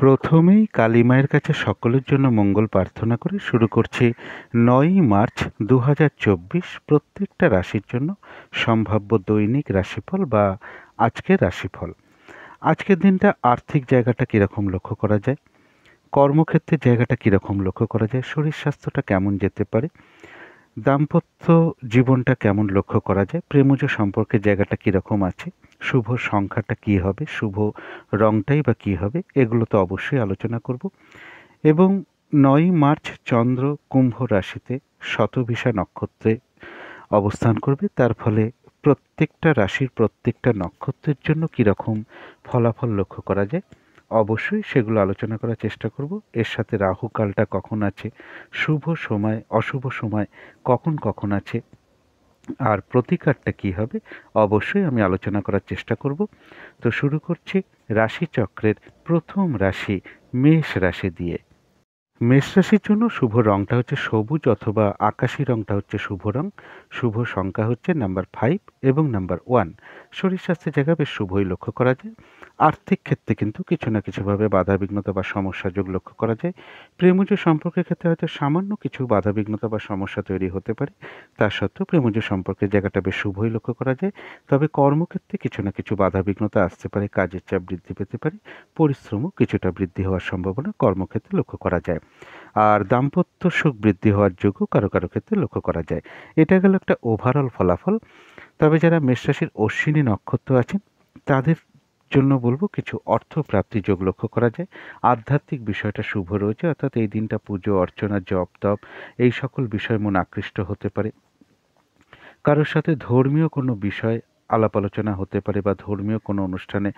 প্রথমেই কালী মায়ের কাছে সকলের জন্য মঙ্গল প্রার্থনা করে শুরু করছি ৯ই মার্চ ২০২৪ প্রত্যেকটা রাশির জন্য সম্ভাব্য দৈনিক রাশিফল বা আজকের রাশিফল। আজকের দিনটা আর্থিক জায়গাটা কীরকম লক্ষ্য করা যায়, কর্মক্ষেত্রের জায়গাটা কীরকম লক্ষ্য করা যায়, শরীর স্বাস্থ্যটা কেমন যেতে পারে, দাম্পত্য জীবনটা কেমন লক্ষ্য করা যায়, প্রেমজ সম্পর্কের জায়গাটা কীরকম আছে, শুভ সংখ্যাটা কী হবে, শুভ রংটাই বা কী হবে, এগুলো তো অবশ্যই আলোচনা করব। এবং ৯ই মার্চ চন্দ্র কুম্ভ রাশিতে শতভিষা নক্ষত্রে অবস্থান করবে, তার ফলে প্রত্যেকটা রাশির প্রত্যেকটা নক্ষত্রের জন্য কীরকম ফলাফল লক্ষ্য করা যায় অবশ্যই সেগুলো আলোচনা করার চেষ্টা করব। এর সাথে রাহু কালটা কখন আছে, শুভ সময় অশুভ সময় কখন কখন আছে, আর প্রতিকারটা কী হবে অবশ্যই আমি আলোচনা করার চেষ্টা করব। তো শুরু করছি রাশিচক্রের প্রথম রাশি মেষ রাশি দিয়ে। মেষ রাশির জন্য শুভ রংটা হচ্ছে সবুজ অথবা আকাশি রংটা হচ্ছে শুভ রং। শুভ সংখ্যা হচ্ছে নাম্বার 5 এবং নাম্বার 1। শরীর স্বাস্থ্যের জায়গা বেশ শুভই লক্ষ্য করা যায়। আর্থিক ক্ষেত্রে কিন্তু কিছু না কিছুভাবে বাধাবিঘ্নতা বা সমস্যা যোগ লক্ষ্য করা যায়। প্রেমজ সম্পর্কের ক্ষেত্রে হয়তো সামান্য কিছু বাধাবিঘ্নতা বা সমস্যা তৈরি হতে পারে, তা সত্ত্বেও প্রেমজ সম্পর্কের জায়গাটা বেশ শুভই লক্ষ্য করা যায়। তবে কর্মক্ষেত্রে কিছু না কিছু বাধাবিঘ্নতা আসতে পারে, কাজের চাপ বৃদ্ধি পেতে পারে, পরিশ্রমও কিছুটা বৃদ্ধি হওয়ার সম্ভাবনা কর্মক্ষেত্রে লক্ষ্য করা যায়। আর দাম্পত্য সুখ বৃদ্ধি হওয়ার যোগও কারো কারো ক্ষেত্রে লক্ষ্য করা যায়। এটা গেল একটা ওভারঅল ফলাফল। তবে যারা মেষ রাশির অশ্বিনী নক্ষত্র আছেন তাদের জন্য বলবো কিছু অর্থ প্রাপ্তি যোগ লক্ষ্য করা যায়। আধ্যাত্মিক বিষয়টা শুভ রয়েছে, অর্থাৎ এই দিনটা পুজো অর্চনা জপ তপ এই সকল বিষয় মন আকৃষ্ট হতে পারে। কারোর সাথে ধর্মীয় কোনো বিষয় আলাপ আলোচনা হতে পারে বা ধর্মীয় কোনো অনুষ্ঠানে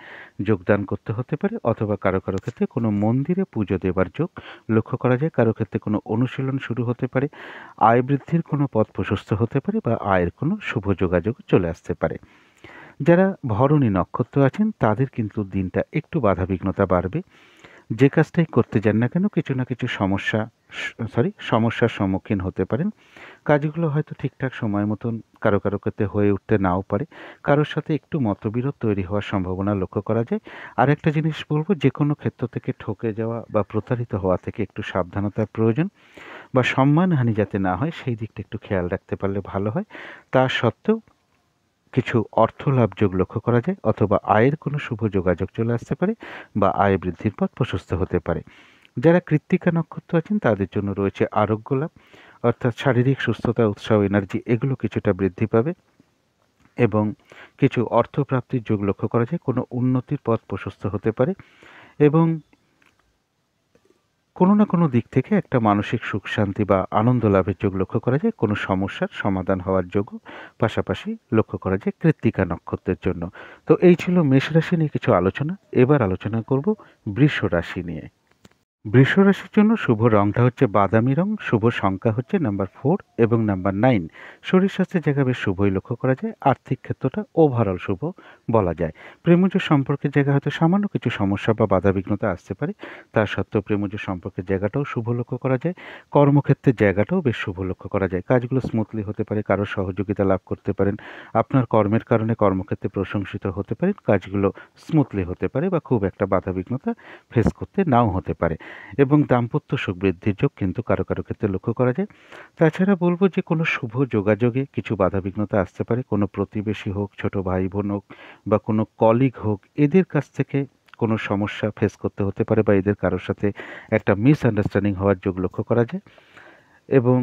যোগদান করতে হতে পারে, অথবা কারো কারো ক্ষেত্রে কোনো মন্দিরে পুজো দেবার যোগ লক্ষ্য করা যায়। কারো ক্ষেত্রে কোনো অনুশীলন শুরু হতে পারে, আয় বৃদ্ধির কোনো পথ প্রশস্ত হতে পারে বা আয়ের কোনো শুভ যোগাযোগ চলে আসতে পারে। যারা ভরণী নক্ষত্র আছেন তাদের কিন্তু দিনটা একটু বাধাবিঘ্নতা বাড়বে। যে কাজটাই করতে যান না কেন কিছু না কিছু সমস্যার সম্মুখীন হতে পারেন। কাজগুলো হয়তো ঠিকঠাক সময় মতন কারো কারো ক্ষেত্রে হয়ে উঠতে নাও পারে, কারোর সাথে একটু মতবিরোধ তৈরি হওয়ার সম্ভাবনা লক্ষ্য করা যায়। আর একটা জিনিস বলবো, যে কোনো ক্ষেত্র থেকে ঠকে যাওয়া বা প্রতারিত হওয়া থেকে একটু সাবধানতার প্রয়োজন, বা সম্মানহানি যাতে না হয় সেই দিকটা একটু খেয়াল রাখতে পারলে ভালো হয়। তা সত্ত্বেও কিছু অর্থ লাভ যোগ লক্ষ্য করা যায়, অথবা আয়ের কোনো শুভ যোগাযোগ চলে আসতে পারে বা আয় বৃদ্ধির পথ প্রশস্ত হতে পারে। যারা কৃত্তিকা নক্ষত্র আছেন তাদের জন্য রয়েছে আরোগ্য লাভ, অর্থাৎ শারীরিক সুস্থতা, উৎসাহ, এনার্জি এগুলো কিছুটা বৃদ্ধি পাবে এবং কিছু অর্থপ্রাপ্তির যোগ লক্ষ্য করা যায়। কোনো উন্নতির পথ প্রশস্ত হতে পারে এবং কোনো না কোনো দিক থেকে একটা মানসিক সুখ শান্তি বা আনন্দ লাভের যোগ লক্ষ্য করা যায়। কোনো সমস্যার সমাধান হওয়ার যোগও পাশাপাশি লক্ষ্য করা যায় কৃত্তিকা নক্ষত্রের জন্য। তো এই ছিল মেষ রাশি নিয়ে কিছু আলোচনা। এবার আলোচনা করব বৃষ রাশি নিয়ে। বৃষ রাশির জন্য শুভ রংটা হচ্ছে বাদামি রং, শুভ সংখ্যা হচ্ছে নাম্বার 4 এবং নাম্বার 9। শরীর স্বাস্থ্যের জায়গা বেশ শুভই লক্ষ্য করা যায়। আর্থিক ক্ষেত্রটা ওভারঅল শুভ বলা যায়। প্রেমজ সম্পর্কের জায়গা হয়তো সামান্য কিছু সমস্যা বা বাধাবিঘ্নতা আসতে পারে, তা সত্ত্বেও প্রেমজ সম্পর্কের জায়গাটাও শুভ লক্ষ্য করা যায়। কর্মক্ষেত্রের জায়গাটাও বেশ শুভ লক্ষ্য করা যায়। কাজগুলো স্মুথলি হতে পারে, কারোর সহযোগিতা লাভ করতে পারেন, আপনার কর্মের কারণে কর্মক্ষেত্রে প্রশংসিত হতে পারেন, কাজগুলো স্মুথলি হতে পারে বা খুব একটা বাধাবিঘ্নতা ফেস করতে নাও হতে পারে। এবং দাম্পত্য সুখ বৃদ্ধির যোগ কিন্তু কারো কারো ক্ষেত্রে লক্ষ্য করা যায়। তাছাড়া বলবো যে কোনো শুভ যোগাযোগে কিছু বাধাবিঘ্নতা আসতে পারে। কোনো প্রতিবেশী হোক, ছোট ভাই বোন হোক বা কোনো কলিগ হোক, এদের কাছ থেকে কোনো সমস্যা ফেস করতে হতে পারে বা এদের কারোর সাথে একটা মিসআন্ডারস্ট্যান্ডিং হওয়ার যোগ লক্ষ্য করা যায়। এবং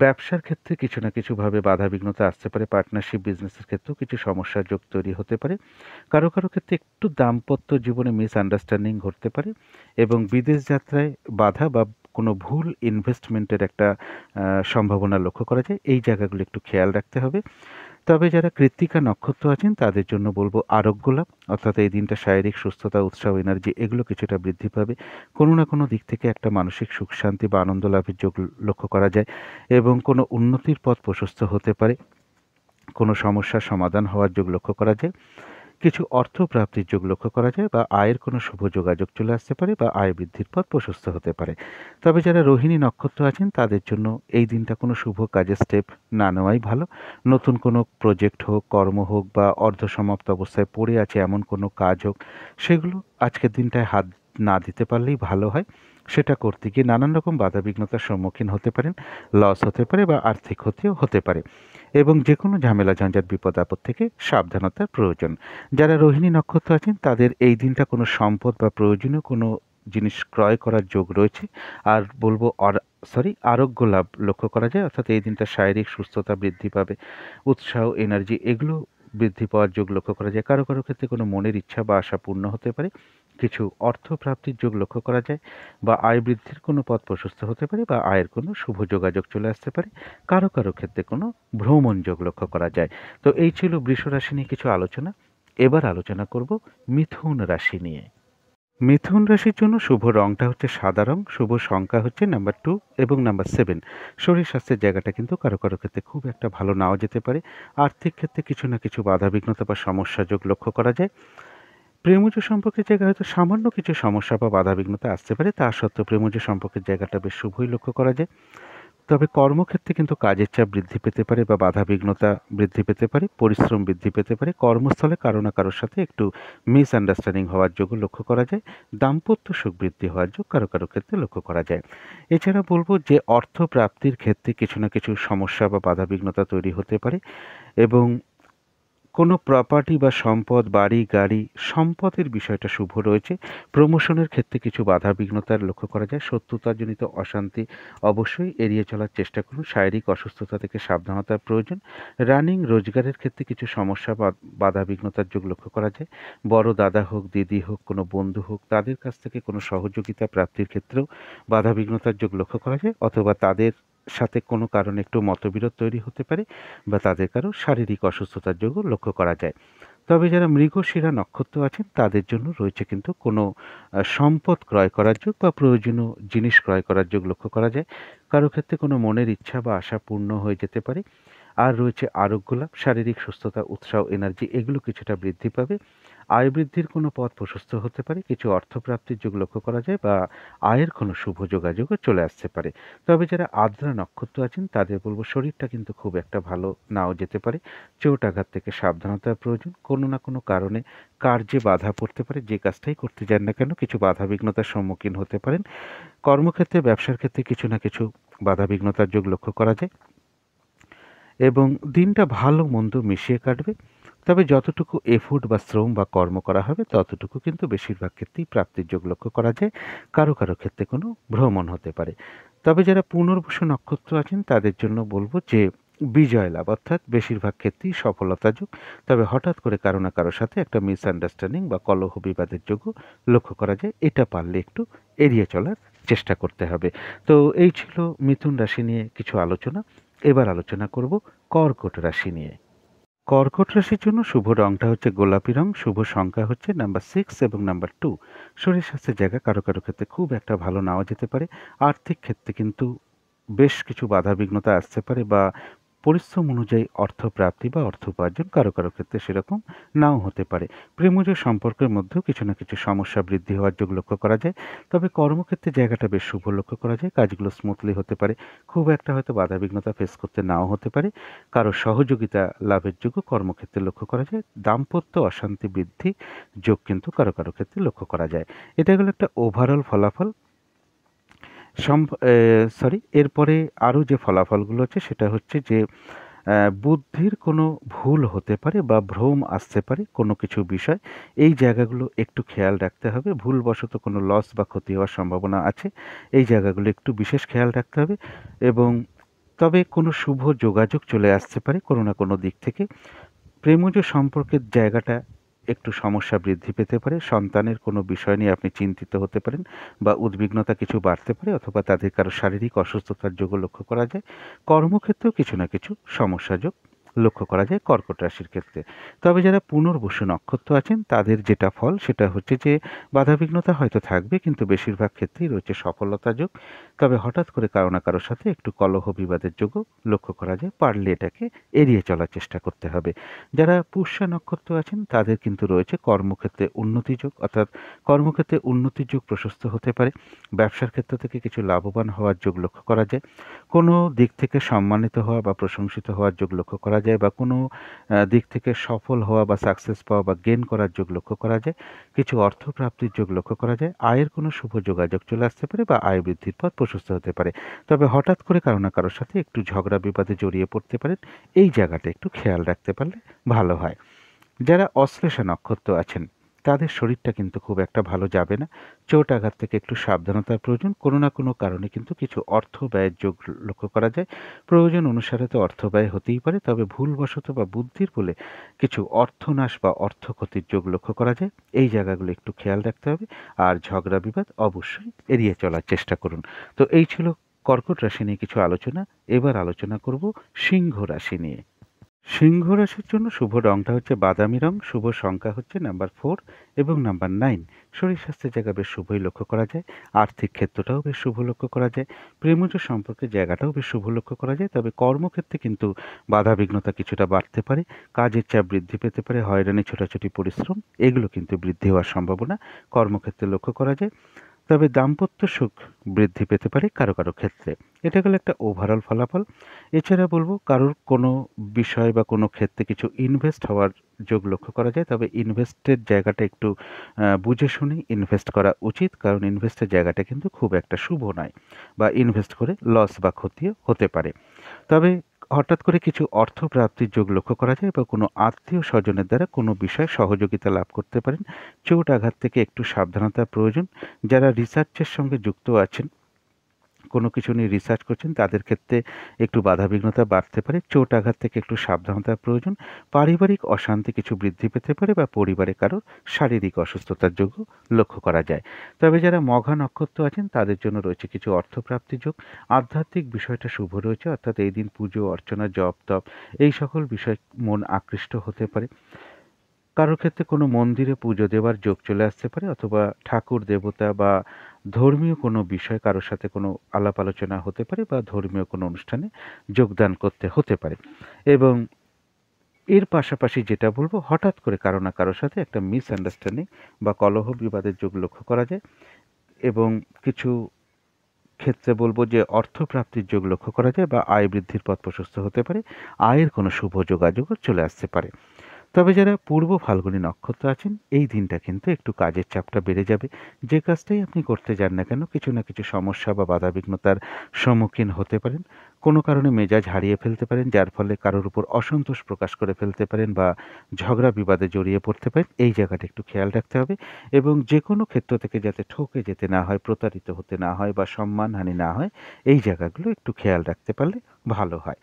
ব্যবসার ক্ষেত্রে কিছু না কিছুভাবে বাধাবিঘ্নতা আসতে পারে। পার্টনারশিপ বিজনেসের ক্ষেত্রেও কিছু সমস্যার যোগ তৈরি হতে পারে। কারো কারো ক্ষেত্রে একটু দাম্পত্য জীবনে মিসআন্ডারস্ট্যান্ডিং ঘটতে পারে এবং বিদেশ যাত্রায় বাধা বা কোনো ভুল ইনভেস্টমেন্টের একটা সম্ভাবনা লক্ষ্য করা যায়। এই জায়গাগুলো একটু খেয়াল রাখতে হবে। তবে যারা কৃত্তিকা নক্ষত্র আছেন তাদের জন্য বলবো আরোগ্য লাভ, অর্থাৎ এই দিনটা শারীরিক সুস্থতা, উৎসাহ, এনার্জি এগুলো কিছুটা বৃদ্ধি পাবে। কোনো না কোনো দিক থেকে একটা মানসিক সুখ শান্তি বা আনন্দ লাভের যোগ লক্ষ্য করা যায় এবং কোনো উন্নতির পথ প্রশস্ত হতে পারে, কোনো সমস্যার সমাধান হওয়ার যোগ লক্ষ্য করা যায়, কিছু অর্থ প্রাপ্তির যোগ লক্ষ্য করা যায় বা আয়ের কোনো শুভ যোগাযোগ চলে আসতে পারে বা আয় বৃদ্ধির পথ প্রশস্ত হতে পারে। তবে যারা রোহিণী নক্ষত্র আছেন তাদের জন্য এই দিনটা কোনো শুভ কাজের স্টেপ না নেওয়াই ভালো। নতুন কোনো প্রজেক্ট হোক, কর্ম হোক বা অর্ধসমাপ্ত অবস্থায় পড়ে আছে এমন কোনো কাজ হোক, সেগুলো আজকের দিনটায় হাত না দিতে পারলেই ভালো হয়। সেটা করতে গিয়ে নানান রকম বাধাবিঘ্নতার সম্মুখীন হতে পারেন, লস হতে পারে বা আর্থিক ক্ষতিও হতে পারে এবং যে কোনো ঝামেলা ঝঞ্ঝাট বিপদ আপদ থেকে সাবধানতার প্রয়োজন। যারা রোহিণী নক্ষত্র আছেন তাদের এই দিনটা কোনো সম্পদ বা প্রয়োজনীয় কোনো জিনিস ক্রয় করার যোগ রয়েছে। আর বলবো আরোগ্য লাভ লক্ষ্য করা যায়, অর্থাৎ এই দিনটা শারীরিক সুস্থতা বৃদ্ধি পাবে, উৎসাহ, এনার্জি এগুলো বৃদ্ধি পাওয়ার যোগ লক্ষ্য করা যায়। কারো কারো ক্ষেত্রে কোনো মনের ইচ্ছা বা আশা পূর্ণ হতে পারে, কিছু অর্থ প্রাপ্তির যোগ লক্ষ্য করা যায়, বা আয় বৃদ্ধির কোনো পথ প্রশস্ত হতে পারে, বা আয়ের কোনো শুভ যোগাযোগ চলে আসতে পারে। কারো কারো ক্ষেত্রে কোনো ভ্রমণ যোগ লক্ষ্য করা যায়। তো এই ছিল বৃষ রাশি নিয়ে কিছু আলোচনা। এবার আলোচনা করব মিথুন রাশি নিয়ে। মিথুন রাশির জন্য শুভ রংটা হচ্ছে সাদা রং, শুভ সংখ্যা হচ্ছে নাম্বার 2 এবং নাম্বার 7। শরীর স্বাস্থ্যের জায়গাটা কিন্তু কারো কারো ক্ষেত্রে খুব একটা ভালো নাও যেতে পারে। আর্থিক ক্ষেত্রে কিছু না কিছু বাধাবিঘ্নতা বা সমস্যা যোগ লক্ষ্য করা যায়। প্রেমজ সম্পর্কের জায়গায় হয়তো সামান্য কিছু সমস্যা বা বাধাবিঘ্নতা আসতে পারে, তা সত্ত্বেও প্রেমজ সম্পর্কের জায়গাটা বেশ শুভই লক্ষ্য করা যায়। তবে কর্মক্ষেত্রে কিন্তু কাজের চাপ বৃদ্ধি পেতে পারে বা বাধাবিঘ্নতা বৃদ্ধি পেতে পারে, পরিশ্রম বৃদ্ধি পেতে পারে। কর্মস্থলে কারো না কারোর সাথে একটু মিসআন্ডারস্ট্যান্ডিং হওয়ার যোগও লক্ষ্য করা যায়। দাম্পত্য সুখ বৃদ্ধি হওয়ার যোগ কারো কারো ক্ষেত্রে লক্ষ্য করা যায়। এছাড়া বলবো যে অর্থ প্রাপ্তির ক্ষেত্রে কিছু না কিছু সমস্যা বা বাধাবিঘ্নতা তৈরি হতে পারে এবং কোনো প্রপার্টি বা সম্পদ, বাড়ি, গাড়ি, সম্পদের বিষয়টা শুভ রয়েছে। প্রমোশনের ক্ষেত্রে কিছু বাধাবিঘ্নতার লক্ষ্য করা যায়। শত্রুতাজনিত অশান্তি অবশ্যই এড়িয়ে চলার চেষ্টা করুন। শারীরিক অসুস্থতা থেকে সাবধানতার প্রয়োজন। রানিং রোজগারের ক্ষেত্রে কিছু সমস্যা বা বাধাবিঘ্নতার যোগ লক্ষ্য করা যায়। বড় দাদা হোক, দিদি হোক, কোনো বন্ধু হোক, তাদের কাছ থেকে কোনো সহযোগিতা প্রাপ্তির ক্ষেত্রেও বাধাবিঘ্নতার যোগ লক্ষ্য করা যায়, অথবা তাদের সাথে কোনো কারণে একটু মতবিরোধ তৈরি হতে পারে বা তাদের কারো শারীরিক অসুস্থতার যোগও লক্ষ্য করা যায়। তবে যারা মৃগশিরা নক্ষত্র আছেন তাদের জন্য রয়েছে কিন্তু কোনো সম্পদ ক্রয় করার যোগ বা প্রয়োজনীয় জিনিস ক্রয় করার যোগ লক্ষ্য করা যায়। কারো ক্ষেত্রে কোনো মনের ইচ্ছা বা আশা পূর্ণ হয়ে যেতে পারে। আর রয়েছে আরোগ্য লাভ, শারীরিক সুস্থতা, উৎসাহ, এনার্জি এগুলো কিছুটা বৃদ্ধি পাবে। আয় বৃদ্ধির কোনো পথ প্রশস্ত হতে পারে, কিছু অর্থপ্রাপ্তির যোগ লক্ষ্য করা যায় বা আয়ের কোনো শুভ যোগাযোগও চলে আসতে পারে। তবে যারা আদ্রা নক্ষত্র আছেন তাদের বলবো শরীরটা কিন্তু খুব একটা ভালো নাও যেতে পারে। চোট আঘাত থেকে সাবধানতার প্রয়োজন। কোনো না কোনো কারণে কার্যে বাধা পড়তে পারে, যে কাজটাই করতে যান না কেন কিছু বাধাবিঘ্নতার সম্মুখীন হতে পারেন। কর্মক্ষেত্রে, ব্যবসার ক্ষেত্রে কিছু না কিছু বাধাবিঘ্নতার যোগ লক্ষ্য করা যায় এবং দিনটা ভালো মন্দ মিশিয়ে কাটবে। তবে যতটুকু এফোর্ট বা শ্রম বা কর্ম করা হবে ততটুকু কিন্তু বেশিরভাগ ক্ষেত্রেই প্রাপ্তির যোগ লক্ষ্য করা যায়। কারো কারো ক্ষেত্রে কোনো ভ্রমণ হতে পারে। তবে যারা পুনর্বসু নক্ষত্র আছেন তাদের জন্য বলবো যে বিজয় লাভ, অর্থাৎ বেশিরভাগ ক্ষেত্রেই সফলতা যোগ। তবে হঠাৎ করে কারো না কারোর সাথে একটা মিসআন্ডারস্ট্যান্ডিং বা কলহ বিবাদের যোগও লক্ষ্য করা যায়। এটা পারলে একটু এড়িয়ে চলার চেষ্টা করতে হবে। তো এই ছিল মিথুন রাশি নিয়ে কিছু আলোচনা। এবার আলোচনা করব কর্কট রাশি নিয়ে। কর্কট রাশির জন্য শুভ রংটা হচ্ছে গোলাপি রং, শুভ সংখ্যা হচ্ছে নাম্বার 6 এবং নাম্বার 2। শরীর স্বাস্থ্যের জায়গা কারো কারো ক্ষেত্রে খুব একটা ভালো নাও যেতে পারে। আর্থিক ক্ষেত্রে কিন্তু বেশ কিছু বাধাবিঘ্নতা আসতে পারে বা পরিশ্রম অনুযায়ী অর্থ প্রাপ্তি বা অর্থ উপার্জন কারো কারো ক্ষেত্রে সেরকম নাও হতে পারে। প্রেমজ সম্পর্কের মধ্যেও কিছু না কিছু সমস্যা বৃদ্ধি হওয়ার যোগ লক্ষ্য করা যায়। তবে কর্মক্ষেত্রে জায়গাটা বেশ শুভ লক্ষ্য করা যায়। কাজগুলো স্মুথলি হতে পারে। খুব একটা হয়তো বাধাবিঘ্নতা ফেস করতে নাও হতে পারে। কারো সহযোগিতা লাভের যোগও কর্মক্ষেত্রে লক্ষ্য করা যায়। দাম্পত্য অশান্তি বৃদ্ধি যোগ কিন্তু কারো কারো ক্ষেত্রে লক্ষ্য করা যায়। এটা হলো একটা ওভারঅল ফলাফল। এরপরে আরও যে ফলাফলগুলো আছে সেটা হচ্ছে যে বুদ্ধির কোনো ভুল হতে পারে বা ভ্রম আসতে পারে কোনো কিছু বিষয়। এই জায়গাগুলো একটু খেয়াল রাখতে হবে। ভুলবশত কোনো লস বা ক্ষতি হওয়ার সম্ভাবনা আছে। এই জায়গাগুলো একটু বিশেষ খেয়াল রাখতে হবে এবং তবে কোনো শুভ যোগাযোগ চলে আসতে পারে কোনো না কোনো দিক থেকে। প্রেমজ সম্পর্কের জায়গাটা একটু সমস্যা বৃদ্ধি পেতে পারে। সন্তানের কোনো বিষয় নিয়ে আপনি চিন্তিত হতে পারেন বা উদ্বিগ্নতা কিছু বাড়তে পারে, অথবা তাদের কারো শারীরিক অসুস্থতার যোগও লক্ষ্য করা যায়। কর্মক্ষেত্রেও কিছু না কিছু সমস্যা যোগ লক্ষ্য করা যায় কর্কট রাশির ক্ষেত্রে। তবে যারা পুনর্বসু নক্ষত্র আছেন তাদের যেটা ফল সেটা হচ্ছে যে বাধাবিঘ্নতা হয়তো থাকবে কিন্তু বেশিরভাগ ক্ষেত্রেই রয়েছে সফলতা যোগ। তবে হঠাৎ করে কারো না কারোর সাথে একটু কলহ বিবাদের যোগও লক্ষ্য করা যায়। পারলে এটাকে এড়িয়ে চলার চেষ্টা করতে হবে। যারা পুষ্যা নক্ষত্র আছেন তাদের কিন্তু রয়েছে কর্মক্ষেত্রে উন্নতি যোগ, অর্থাৎ কর্মক্ষেত্রে উন্নতির যোগ প্রশস্ত হতে পারে। ব্যবসার ক্ষেত্র থেকে কিছু লাভবান হওয়ার যোগ লক্ষ্য করা যায়। কোনো দিক থেকে সম্মানিত হওয়া বা প্রশংসিত হওয়ার যোগ লক্ষ্য করা যায়। যায় বা কোনো দিক থেকে সফল হওয়া বা সাকসেস পাওয়া বা গেইন করার যোগ লক্ষ্য করা যায়। কিছু অর্থ প্রাপ্তির যোগ লক্ষ্য করা যায়। আয়ের কোনো শুভ যোগাযোগ চলে আসতে পারে বা আয় বৃদ্ধির পথ প্রশস্ত হতে পারে। তবে হঠাৎ করে কারো না কারোর সাথে একটু ঝগড়া বিবাদে জড়িয়ে পড়তে পারেন। এই জায়গাটা একটু খেয়াল রাখতে পারলে ভালো হয়। যারা অশ্লেষা নক্ষত্র আছেন তাদের শরীরটা কিন্তু খুব একটা ভালো যাবে না। চোট আঘাত থেকে একটু সাবধানতার প্রয়োজন। কোনো না কোনো কারণে কিন্তু কিছু অর্থ ব্যয়ের যোগ লক্ষ্য করা যায়। প্রয়োজন অনুসারে তো অর্থ ব্যয় হতেই পারে, তবে ভুলবশত বা বুদ্ধির বলে কিছু অর্থনাশ বা অর্থ ক্ষতির যোগ লক্ষ্য করা যায়। এই জায়গাগুলো একটু খেয়াল রাখতে হবে। আর ঝগড়া বিবাদ অবশ্যই এড়িয়ে চলার চেষ্টা করুন। তো এই ছিল কর্কট রাশি নিয়ে কিছু আলোচনা। এবার আলোচনা করব সিংহ রাশি নিয়ে। সিংহ রাশির জন্য শুভ রংটা হচ্ছে বাদামি রং, শুভ সংখ্যা হচ্ছে নাম্বার 4 এবং নাম্বার 9। শরীর স্বাস্থ্যের জায়গা বেশ শুভই লক্ষ্য করা যায়। আর্থিক ক্ষেত্রটাও বেশ শুভ লক্ষ্য করা যায়। প্রেমজ সম্পর্কের জায়গাটাও বেশ শুভ লক্ষ্য করা যায়। তবে কর্মক্ষেত্রে কিন্তু বাধা বিঘ্নতা কিছুটা বাড়তে পারে। কাজের চাপ বৃদ্ধি পেতে পারে। হয়রানি, ছোটাছুটি পরিশ্রম এগুলো কিন্তু বৃদ্ধি হওয়ার সম্ভাবনা কর্মক্ষেত্রে লক্ষ্য করা যায়। তবে দাম্পত্য সুখ বৃদ্ধি পেতে পারে কারো কারো ক্ষেত্রে। এটা গেল একটা ওভারঅল ফলাফল। এছাড়া বলবো কারোর কোনো বিষয় বা কোনো ক্ষেত্রে কিছু ইনভেস্ট হওয়ার যোগ লক্ষ্য করা যায়। তবে ইনভেস্টের জায়গাটা একটু বুঝে শুনে ইনভেস্ট করা উচিত, কারণ ইনভেস্টের জায়গাটা কিন্তু খুব একটা শুভ নয় বা ইনভেস্ট করে লস বা ক্ষতিও হতে পারে। তবে হঠাৎ করে কিছু অর্থ প্রাপ্তির যোগ লক্ষ্য করা যায় বা কোনো আত্মীয় স্বজনের দ্বারা কোনো বিষয়ে সহযোগিতা লাভ করতে পারেন। চোট আঘাত থেকে একটু সাবধানতার প্রয়োজন। যারা রিসার্চের সঙ্গে যুক্ত আছেন, কোনো কিছু নিয়ে রিসার্চ করছেন, তাদের ক্ষেত্রে একটু বাধাবিঘ্নতা বাড়তে পারে। চোট আঘাত থেকে একটু সাবধানতার প্রয়োজন। পারিবারিক অশান্তি কিছু বৃদ্ধি পেতে পারে বা পরিবারে কারোর শারীরিক অসুস্থতার যোগও লক্ষ্য করা যায়। তবে যারা মঘা নক্ষত্র আছেন তাদের জন্য রয়েছে কিছু অর্থপ্রাপ্তি যোগ। আধ্যাত্মিক বিষয়টা শুভ রয়েছে, অর্থাৎ এই দিন পুজো অর্চনা, জপ তপ এই সকল বিষয় মন আকৃষ্ট হতে পারে। কারোর ক্ষেত্রে কোনো মন্দিরে পুজো দেওয়ার যোগ চলে আসতে পারে, অথবা ঠাকুর দেবতা বা ধর্মীয় কোনো বিষয় কারোর সাথে কোনো আলাপ আলোচনা হতে পারে বা ধর্মীয় কোনো অনুষ্ঠানে যোগদান করতে হতে পারে। এবং এর পাশাপাশি যেটা বলবো, হঠাৎ করে কারো না কারোর সাথে একটা মিসআন্ডারস্ট্যান্ডিং বা কলহ বিবাদের যোগ লক্ষ্য করা যায়। এবং কিছু ক্ষেত্রে বলবো যে অর্থপ্রাপ্তির যোগ লক্ষ্য করা যায় বা আয় বৃদ্ধির পথ প্রশস্ত হতে পারে। আয়ের কোনো শুভ যোগাযোগও চলে আসতে পারে। তবে যারা পূর্ব ফাল্গুনী নক্ষত্র আছেন এই দিনটা কিন্তু একটু কাজের চাপটা বেড়ে যাবে। যে কাজটাই আপনি করতে যান না কেন কিছু না কিছু সমস্যা বা বাধাবিঘ্নতার সম্মুখীন হতে পারেন। কোনো কারণে মেজাজ হারিয়ে ফেলতে পারেন, যার ফলে কারোর উপর অসন্তোষ প্রকাশ করে ফেলতে পারেন বা ঝগড়া বিবাদে জড়িয়ে পড়তে পারেন। এই জায়গাটা একটু খেয়াল রাখতে হবে। এবং যে কোনো ক্ষেত্র থেকে যাতে ঠকে যেতে না হয়, প্রতারিত হতে না হয় বা সম্মানহানি না হয়, এই জায়গাগুলো একটু খেয়াল রাখতে পারলে ভালো হয়।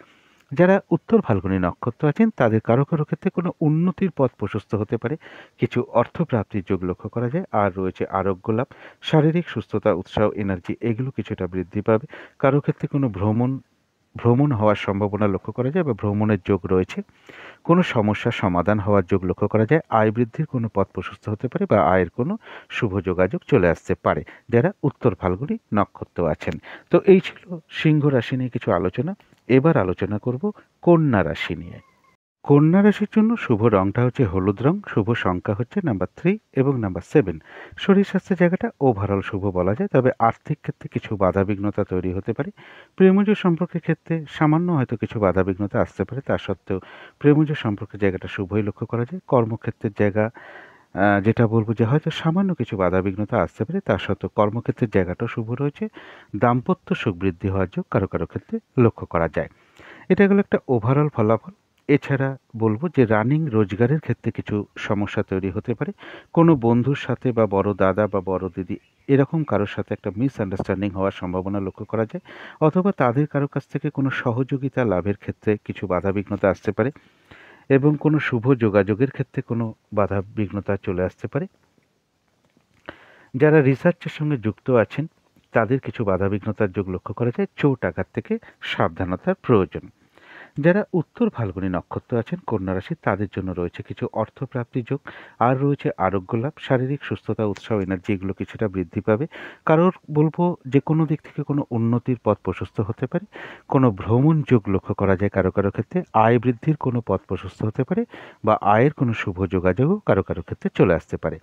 যারা উত্তর ফাল্গুনী নক্ষত্র আছেন তাদের কারো কারো ক্ষেত্রে কোনো উন্নতির পথ প্রশস্ত হতে পারে। কিছু অর্থপ্রাপ্তির যোগ লক্ষ্য করা যায়। আর রয়েছে আরোগ্য লাভ, শারীরিক সুস্থতা, উৎসাহ, এনার্জি এগুলো কিছুটা বৃদ্ধি পাবে। কারো ক্ষেত্রে কোনো ভ্রমণ হওয়ার সম্ভাবনা লক্ষ্য করা যায় বা ভ্রমণের যোগ রয়েছে। কোনো সমস্যার সমাধান হওয়ার যোগ লক্ষ্য করা যায়। আয় বৃদ্ধির কোনো পথ প্রশস্ত হতে পারে বা আয়ের কোনো শুভ যোগাযোগ চলে আসতে পারে যারা উত্তর ফাল্গুনী নক্ষত্র আছেন। তো এই ছিল সিংহ রাশি নিয়ে কিছু আলোচনা। এবার আলোচনা করব কন্যা রাশি নিয়ে। কন্যা রাশির জন্য শুভ রংটা হচ্ছে হলুদ রং, শুভ সংখ্যা হচ্ছে নাম্বার 3 এবং নাম্বার 7। শরীর স্বাস্থ্যের জায়গাটা ওভারঅল শুভ বলা যায়। তবে আর্থিক ক্ষেত্রে কিছু বাধাবিঘ্নতা তৈরি হতে পারে। প্রেমজ সম্পর্কের ক্ষেত্রে সামান্য হয়তো কিছু বাধাবিঘ্নতা আসতে পারে, তা সত্ত্বেও প্রেমজ সম্পর্কের জায়গাটা শুভই লক্ষ্য করা যায়। কর্মক্ষেত্রের জায়গা যেটা বলবো যে হয়তো সামান্য কিছু বাধাবিঘ্নতা আসতে পারে, তা সত্ত্বেও কর্মক্ষেত্রের জায়গাটাও শুভ রয়েছে। দাম্পত্য সুখ বৃদ্ধি হওয়ার যোগ কারো কারো ক্ষেত্রে লক্ষ্য করা যায়। এটা গেল একটা ওভারঅল ফলাফল। এছাড়া বলবো যে রানিং রোজগারের ক্ষেত্রে কিছু সমস্যা তৈরি হতে পারে। কোনো বন্ধুর সাথে বা বড় দাদা বা বড় দিদি এরকম কারোর সাথে একটা মিসআন্ডারস্ট্যান্ডিং হওয়ার সম্ভাবনা লক্ষ্য করা যায়, অথবা তাদের কারো কাছ থেকে কোনো সহযোগিতা লাভের ক্ষেত্রে কিছু বাধাবিঘ্নতা আসতে পারে এবং কোনো শুভ যোগাযোগের ক্ষেত্রে কোনো বাধাবিঘ্নতা চলে আসতে পারে। যারা রিসার্চের সঙ্গে যুক্ত আছেন তাদের কিছু বাধাবিঘ্নতার যোগ লক্ষ্য করা যায়। চোট আঘাত থেকে সাবধানতার প্রয়োজন। যারা উত্তর ফাল্গুনী নক্ষত্র আছেন কন্যা রাশি তাদের জন্য রয়েছে কিছু অর্থপ্রাপ্তি যোগ। আর রয়েছে আরোগ্য লাভ, শারীরিক সুস্থতা, উৎসাহ, এনার্জি এগুলো কিছুটা বৃদ্ধি পাবে। কারোর বলবো যে কোনো দিক থেকে কোনো উন্নতির পথ প্রশস্ত হতে পারে। কোনো ভ্রমণ যোগ লক্ষ্য করা যায় কারো কারো ক্ষেত্রে। আয় বৃদ্ধির কোনো পথ প্রশস্ত হতে পারে বা আয়ের কোনো শুভ যোগাযোগও কারো কারো ক্ষেত্রে চলে আসতে পারে।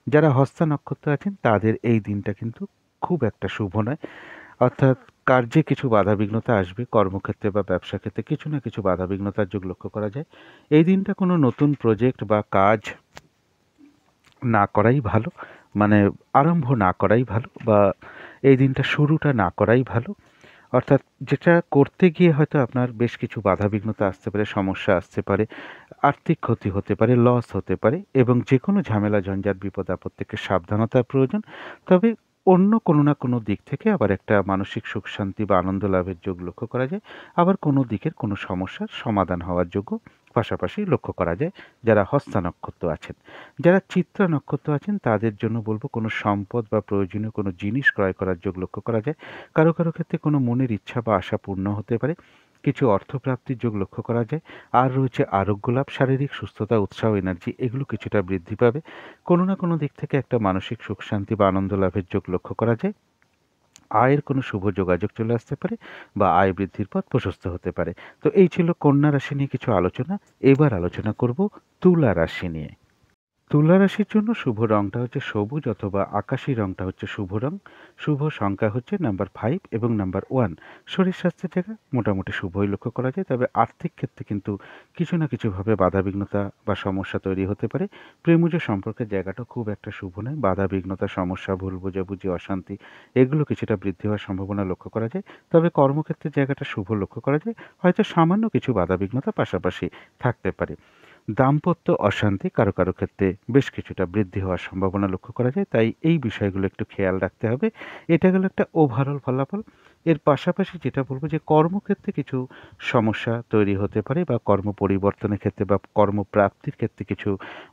যারা হস্তা নক্ষত্র আছেন তাদের এই দিনটা কিন্তু খুব একটা শুভ নয়, অর্থাৎ কার্যে কিছু বাধাবিঘ্নতা আসবে, কর্মক্ষেত্রে বা ব্যবসা ক্ষেত্রে কিছু না কিছু বাধাবিঘ্নতার যোগ লক্ষ্য করা যায়। এই দিনটা কোনো নতুন প্রজেক্ট বা কাজ না করাই ভালো, মানে আরম্ভ না করাই ভালো, বা এই দিনটা শুরুটা না করাই ভালো। অর্থাৎ যেটা করতে গিয়ে হয়তো আপনার বেশ কিছু বাধাবিঘ্নতা আসতে পারে, সমস্যা আসতে পারে, আর্থিক ক্ষতি হতে পারে, লস হতে পারে, এবং যে কোনো ঝামেলা ঝঞ্ঝাট বিপদ আপদ থেকে সাবধানতার প্রয়োজন। তবে অন্য কোনো না কোনো দিক থেকে আবার একটা মানসিক সুখ শান্তি বা আনন্দ লাভের যোগ লক্ষ্য করা যায়। আবার কোনো দিকের কোনো সমস্যার সমাধান হওয়ার যোগও পাশাপাশি লক্ষ্য করা যায় যারা হস্তা নক্ষত্র আছেন। যারা চিত্রা নক্ষত্র আছেন তাদের জন্য বলবো কোনো সম্পদ বা প্রয়োজনীয় কোনো জিনিস ক্রয় করার যোগ লক্ষ্য করা যায়। কারো কারো ক্ষেত্রে কোনো মনের ইচ্ছা বা আশা পূর্ণ হতে পারে, কিছু অর্থপ্রাপ্তির যোগ লক্ষ্য করা যায়। আর রয়েছে আরোগ্য লাভ, শারীরিক সুস্থতা, উৎসাহ, এনার্জি এগুলো কিছুটা বৃদ্ধি পাবে। কোনো না কোনো দিক থেকে একটা মানসিক সুখ শান্তি বা আনন্দ লাভের যোগ লক্ষ্য করা যায়। আয়ের কোনো শুভ যোগাযোগ চলে আসতে পারে বা আয় বৃদ্ধির পথ প্রশস্ত হতে পারে। তো এই ছিল কন্যা রাশি নিয়ে কিছু আলোচনা। এবার আলোচনা করব তুলা রাশি নিয়ে। তুলা রাশির জন্য শুভ রংটা হচ্ছে সবুজ অথবা আকাশী রংটা হচ্ছে শুভ রং। শুভ সংখ্যা হচ্ছে নাম্বার 5 এবং নাম্বার 1। শরীর স্বাস্থ্যের জায়গা মোটামুটি শুভই লক্ষ্য করা যায়, তবে আর্থিক ক্ষেত্রে কিন্তু কিছু না কিছুভাবে বাধাবিঘ্নতা বা সমস্যা তৈরি হতে পারে। প্রেমজ সম্পর্কের জায়গাটা খুব একটা শুভ নয়, বাধাবিঘ্নতা, সমস্যা, ভুল বোঝাবুঝি, অশান্তি এগুলো কিছুটা বৃদ্ধি হওয়ার সম্ভাবনা লক্ষ্য করা যায়। তবে কর্মক্ষেত্রের জায়গাটা শুভ লক্ষ্য করা যায়, হয়তো সামান্য কিছু বাধাবিঘ্নতা পাশাপাশি থাকতে পারে। দাম্পত্য অশান্তি কারো কারো ক্ষেত্রে বেশ কিছুটা বৃদ্ধি হওয়ার সম্ভাবনা লক্ষ্য করা যায়, তাই এই বিষয়গুলো একটু খেয়াল রাখতে হবে। এটা গেল একটা ওভারঅল ফলাফল। এর পাশাপাশি যেটা বলবো যে কর্মক্ষেত্রে কিছু সমস্যা তৈরি হতে পারে বা কর্ম পরিবর্তনের ক্ষেত্রে বা কর্মপ্রাপ্তির ক্ষেত্রে কিছু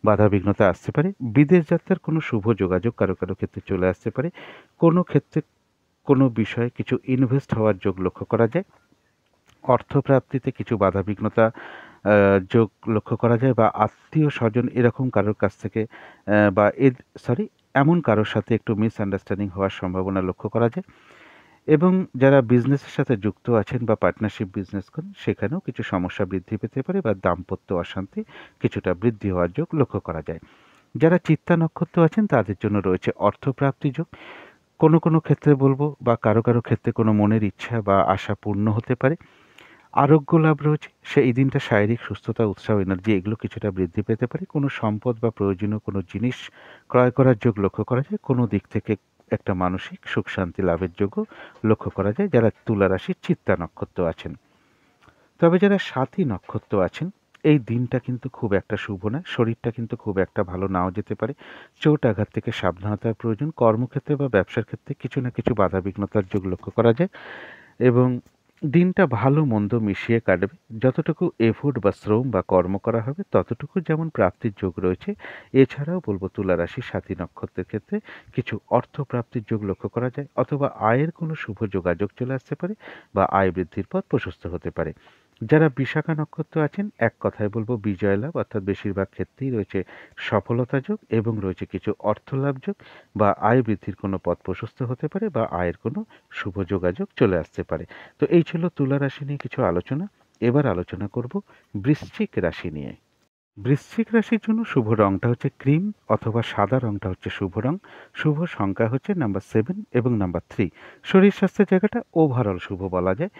বাধাবিঘ্নতা আসতে পারে। বিদেশ যাত্রার কোনো শুভ যোগাযোগ কারো কারো ক্ষেত্রে চলে আসতে পারে। কোনো ক্ষেত্রে কোনো বিষয়ে কিছু ইনভেস্ট হওয়ার যোগ লক্ষ্য করা যায়। অর্থপ্রাপ্তিতে কিছু বাধাবিঘ্নতা যোগ লক্ষ্য করা যায়, বা আত্মীয়-স্বজন এরকম কারোর কাছ থেকে বা এমন কারোর সাথে একটু মিসআন্ডারস্ট্যান্ডিং হওয়ার সম্ভাবনা লক্ষ্য করা যায়। এবং যারা বিজনেসের সাথে যুক্ত আছেন বা পার্টনারশিপ বিজনেস করেন সেখানেও কিছু সমস্যা বৃদ্ধি পেতে পারে বা দাম্পত্য অশান্তি কিছুটা বৃদ্ধি হওয়ার যোগ লক্ষ্য করা যায়। যারা চিত্তা নক্ষত্র আছেন তাদের জন্য রয়েছে অর্থপ্রাপ্তি যোগ। কোনো কোনো ক্ষেত্রে বলবো বা কারো কারো ক্ষেত্রে কোনো মনের ইচ্ছা বা আশা পূর্ণ হতে পারে। আরোগ্য লাভ রয়েছে, এই দিনটা শারীরিক সুস্থতা, উৎসাহ, এনার্জি এগুলো কিছুটা বৃদ্ধি পেতে পারে। কোনো সম্পদ বা প্রয়োজনীয় কোনো জিনিস ক্রয় করার যোগ লক্ষ্য করা যায়। কোনো দিক থেকে একটা মানসিক সুখ শান্তি লাভের যোগও লক্ষ্য করা যায় যারা তুলা রাশির চিত্তা নক্ষত্র আছেন। তবে যারা সাথী নক্ষত্র আছেন এই দিনটা কিন্তু খুব একটা শুভ নয়, শরীরটা কিন্তু খুব একটা ভালো নাও যেতে পারে। চোট আঘাত থেকে সাবধানতার প্রয়োজন। কর্মক্ষেত্রে বা ব্যবসার ক্ষেত্রে কিছু না কিছু বাধাবিঘ্নতার যোগ লক্ষ্য করা যায়, এবং দিনটা ভালো মন্দ মিশিয়ে কাটবে। যতটুকু এফোর্ট বা শ্রম বা কর্ম করা হবে ততটুকু যেমন প্রাপ্তির যোগ রয়েছে, এছাড়াও বলবো তুলা রাশি সাথী নক্ষত্রের ক্ষেত্রে কিছু অর্থ প্রাপ্তির যোগ লক্ষ্য করা যায়, অথবা আয়ের কোনো শুভ যোগাযোগ চলে আসতে পারে বা আয় বৃদ্ধির পথ প্রশস্ত হতে পারে। যারা বিশাখা নক্ষত্র আছেন এক কথায় বলবো বিজয় লাভ, অর্থাৎ বেশিরভাগ ক্ষেত্রেই রয়েছে সফলতা যোগ এবং রয়েছে কিছু অর্থ লাভ যোগ বা আয় বৃদ্ধির কোনো পথ প্রশস্ত হতে পারে বা আয়ের কোনো শুভ যোগাযোগ চলে আসতে পারে। তো এই ছিল তুলা রাশি নিয়ে কিছু আলোচনা। এবার আলোচনা করব বৃশ্চিক রাশি নিয়ে। বৃশ্চিক রাশির জন্য শুভ রংটা হচ্ছে ক্রিম অথবা সাদা রংটা হচ্ছে শুভ রং। শুভ সংখ্যা হচ্ছে নাম্বার 7 এবং নাম্বার 3। শরীর স্বাস্থ্যের জায়গাটা ওভারঅল শুভ বলা যায়,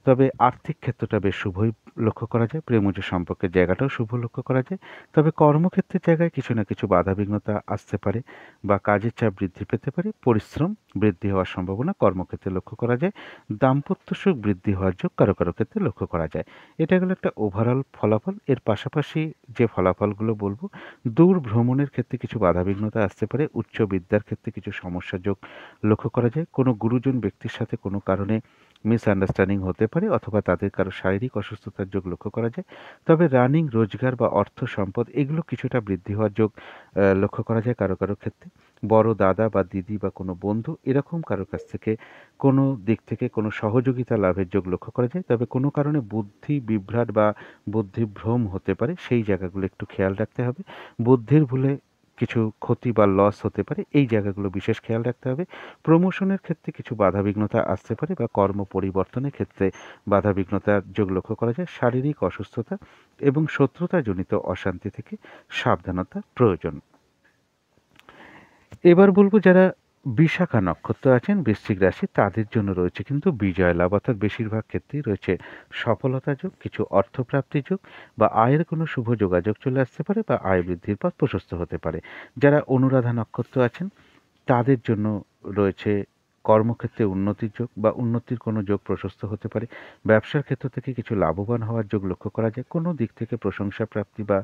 তবে আর্থিক ক্ষেত্রটা বেশ শুভই লক্ষ্য করা যায়। প্রেমজ সম্পর্কের জায়গাটাও শুভ লক্ষ্য করা যায়। তবে কর্মক্ষেত্রের জায়গায় কিছু না কিছু বাধাবিঘ্নতা আসতে পারে বা কাজের চাপ বৃদ্ধি পেতে পারে। পরিশ্রম বৃদ্ধি হওয়ার সম্ভাবনা কর্মক্ষেত্রে লক্ষ্য করা যায়। দাম্পত্য সুখ বৃদ্ধি হওয়ার যোগ কারো কারো ক্ষেত্রে লক্ষ্য করা যায়। এটা গেলো একটা ওভারঅল ফলাফল। এর পাশাপাশি যে ফলাফলগুলো বলবো, দূর ভ্রমণের ক্ষেত্রে কিছু বাধাবিঘ্নতা আসতে পারে। উচ্চ বিদ্যার ক্ষেত্রে কিছু সমস্যা যোগ লক্ষ্য করা যায়। কোনো গুরুজন ব্যক্তির সাথে কোনো কারণে মিসআন্ডারস্ট্যান্ডিং হতে পারে অথবা তাদের কারো শারীরিক অসুস্থতার যোগ লক্ষ্য করা যায়। তবে রানিং রোজগার বা অর্থ সম্পদ এগুলো কিছুটা বৃদ্ধি হওয়ার যোগ লক্ষ্য করা যায় কারো কারো ক্ষেত্রে। বড় দাদা বা দিদি বা কোনো বন্ধু এরকম কারোর কাছ থেকে কোনো দিক থেকে কোনো সহযোগিতা লাভের যোগ লক্ষ্য করা যায়। তবে কোনো কারণে বুদ্ধি বিভ্রাট বা বুদ্ধিভ্রম হতে পারে, সেই জায়গাগুলো একটু খেয়াল রাখতে হবে। বুদ্ধির ভুলে কিছু ক্ষতি বা লস হতে পারে, এই জায়গাগুলো বিশেষ খেয়াল রাখতে হবে। প্রমোশনের ক্ষেত্রে কিছু বাধাবিঘ্নতা আসতে পারে বা কর্ম পরিবর্তনের ক্ষেত্রে বাধাবিঘ্নতার যোগ লক্ষ্য করা যায়। শারীরিক অসুস্থতা এবং শত্রুতাজনিত অশান্তি থেকে সাবধানতা প্রয়োজন। এবার বলবো যারা বিশাখা নক্ষত্র আছেন বৃশ্চিক রাশি, তাদের জন্য রয়েছে কিন্তু বিজয় লাভ, অর্থাৎ বেশিরভাগ ক্ষেত্রেই রয়েছে সফলতা যোগ, কিছু অর্থপ্রাপ্তি যোগ বা আয়ের কোনো শুভ যোগাযোগ চলে আসতে পারে বা আয় বৃদ্ধির পথ প্রশস্ত হতে পারে। যারা অনুরাধা নক্ষত্র আছেন তাদের জন্য রয়েছে কর্মক্ষেত্রে উন্নতির যোগ বা উন্নতির কোনো যোগ প্রশস্ত হতে পারে। ব্যবসার ক্ষেত্র থেকে কিছু লাভবান হওয়ার যোগ লক্ষ্য করা যায়। কোনো দিক থেকে প্রশংসা প্রাপ্তি বা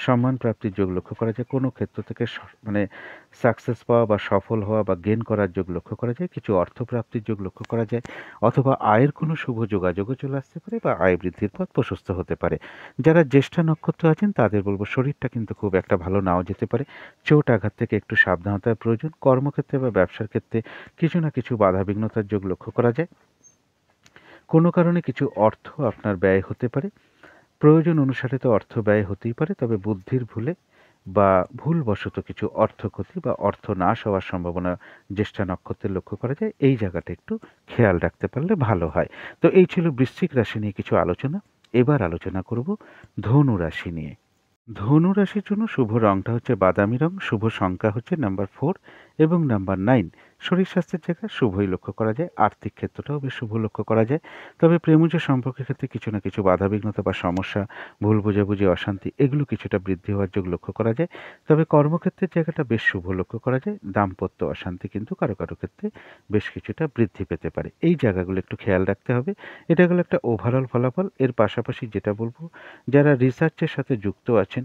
সম্মান প্রাপ্তির যোগ লক্ষ্য করা যায়। কোনো ক্ষেত্র থেকে মানে সাকসেস পাওয়া বা সফল হওয়া বা গেইন করার যোগ লক্ষ্য করা যায়। কিছু অর্থপ্রাপ্তির যোগ লক্ষ্য করা যায়, অথবা আয়ের কোনো শুভ যোগাযোগও চলে আসতে পারে বা আয় বৃদ্ধির পথ প্রশস্ত হতে পারে। যারা জ্যেষ্ঠা নক্ষত্র আছেন তাদের বলব শরীরটা কিন্তু খুব একটা ভালো নাও যেতে পারে। চোট আঘাত থেকে একটু সাবধানতার প্রয়োজন। কর্মক্ষেত্রে বা ব্যবসার ক্ষেত্রে কিছু না কিছু বাধাবিঘ্নতার যোগ লক্ষ্য করা যায়। কোনো কারণে কিছু অর্থ আপনার ব্যয় হতে পারে। প্রয়োজন অনুসারে তো অর্থ ব্যয় হতেই পারে, তবে বুদ্ধির ভুলে বা ভুলবশত কিছু অর্থ ক্ষতি বা অর্থ নাশ হওয়ার সম্ভাবনা জ্যেষ্ঠা নক্ষত্রের লক্ষ্য করা যায়। এই জায়গাটা একটু খেয়াল রাখতে পারলে ভালো হয়। তো এই ছিল বৃশ্চিক রাশি নিয়ে কিছু আলোচনা। এবার আলোচনা করব ধনু রাশি নিয়ে। ধনু রাশির জন্য শুভ রংটা হচ্ছে বাদামি রং, শুভ সংখ্যা হচ্ছে নাম্বার 4 এবং নাম্বার 9। শরীর স্বাস্থ্যের জায়গায় শুভই লক্ষ্য করা যায়। আর্থিক ক্ষেত্রটাও বেশ শুভ লক্ষ্য করা যায়। তবে প্রেমজ সম্পর্কের ক্ষেত্রে কিছু না কিছু বাধাবিঘ্নতা বা সমস্যা, ভুল বোঝাবুঝি, অশান্তি এগুলো কিছুটা বৃদ্ধি হওয়ার যোগ লক্ষ্য করা যায়। তবে কর্মক্ষেত্রের জায়গাটা বেশ শুভ লক্ষ্য করা যায়। দাম্পত্য অশান্তি কিন্তু কারো কারো ক্ষেত্রে বেশ কিছুটা বৃদ্ধি পেতে পারে। এই জায়গাগুলো একটু খেয়াল রাখতে হবে। এটা গেল একটা ওভারঅল ফলাফল। এর পাশাপাশি যেটা বলবো, যারা রিসার্চের সাথে যুক্ত আছেন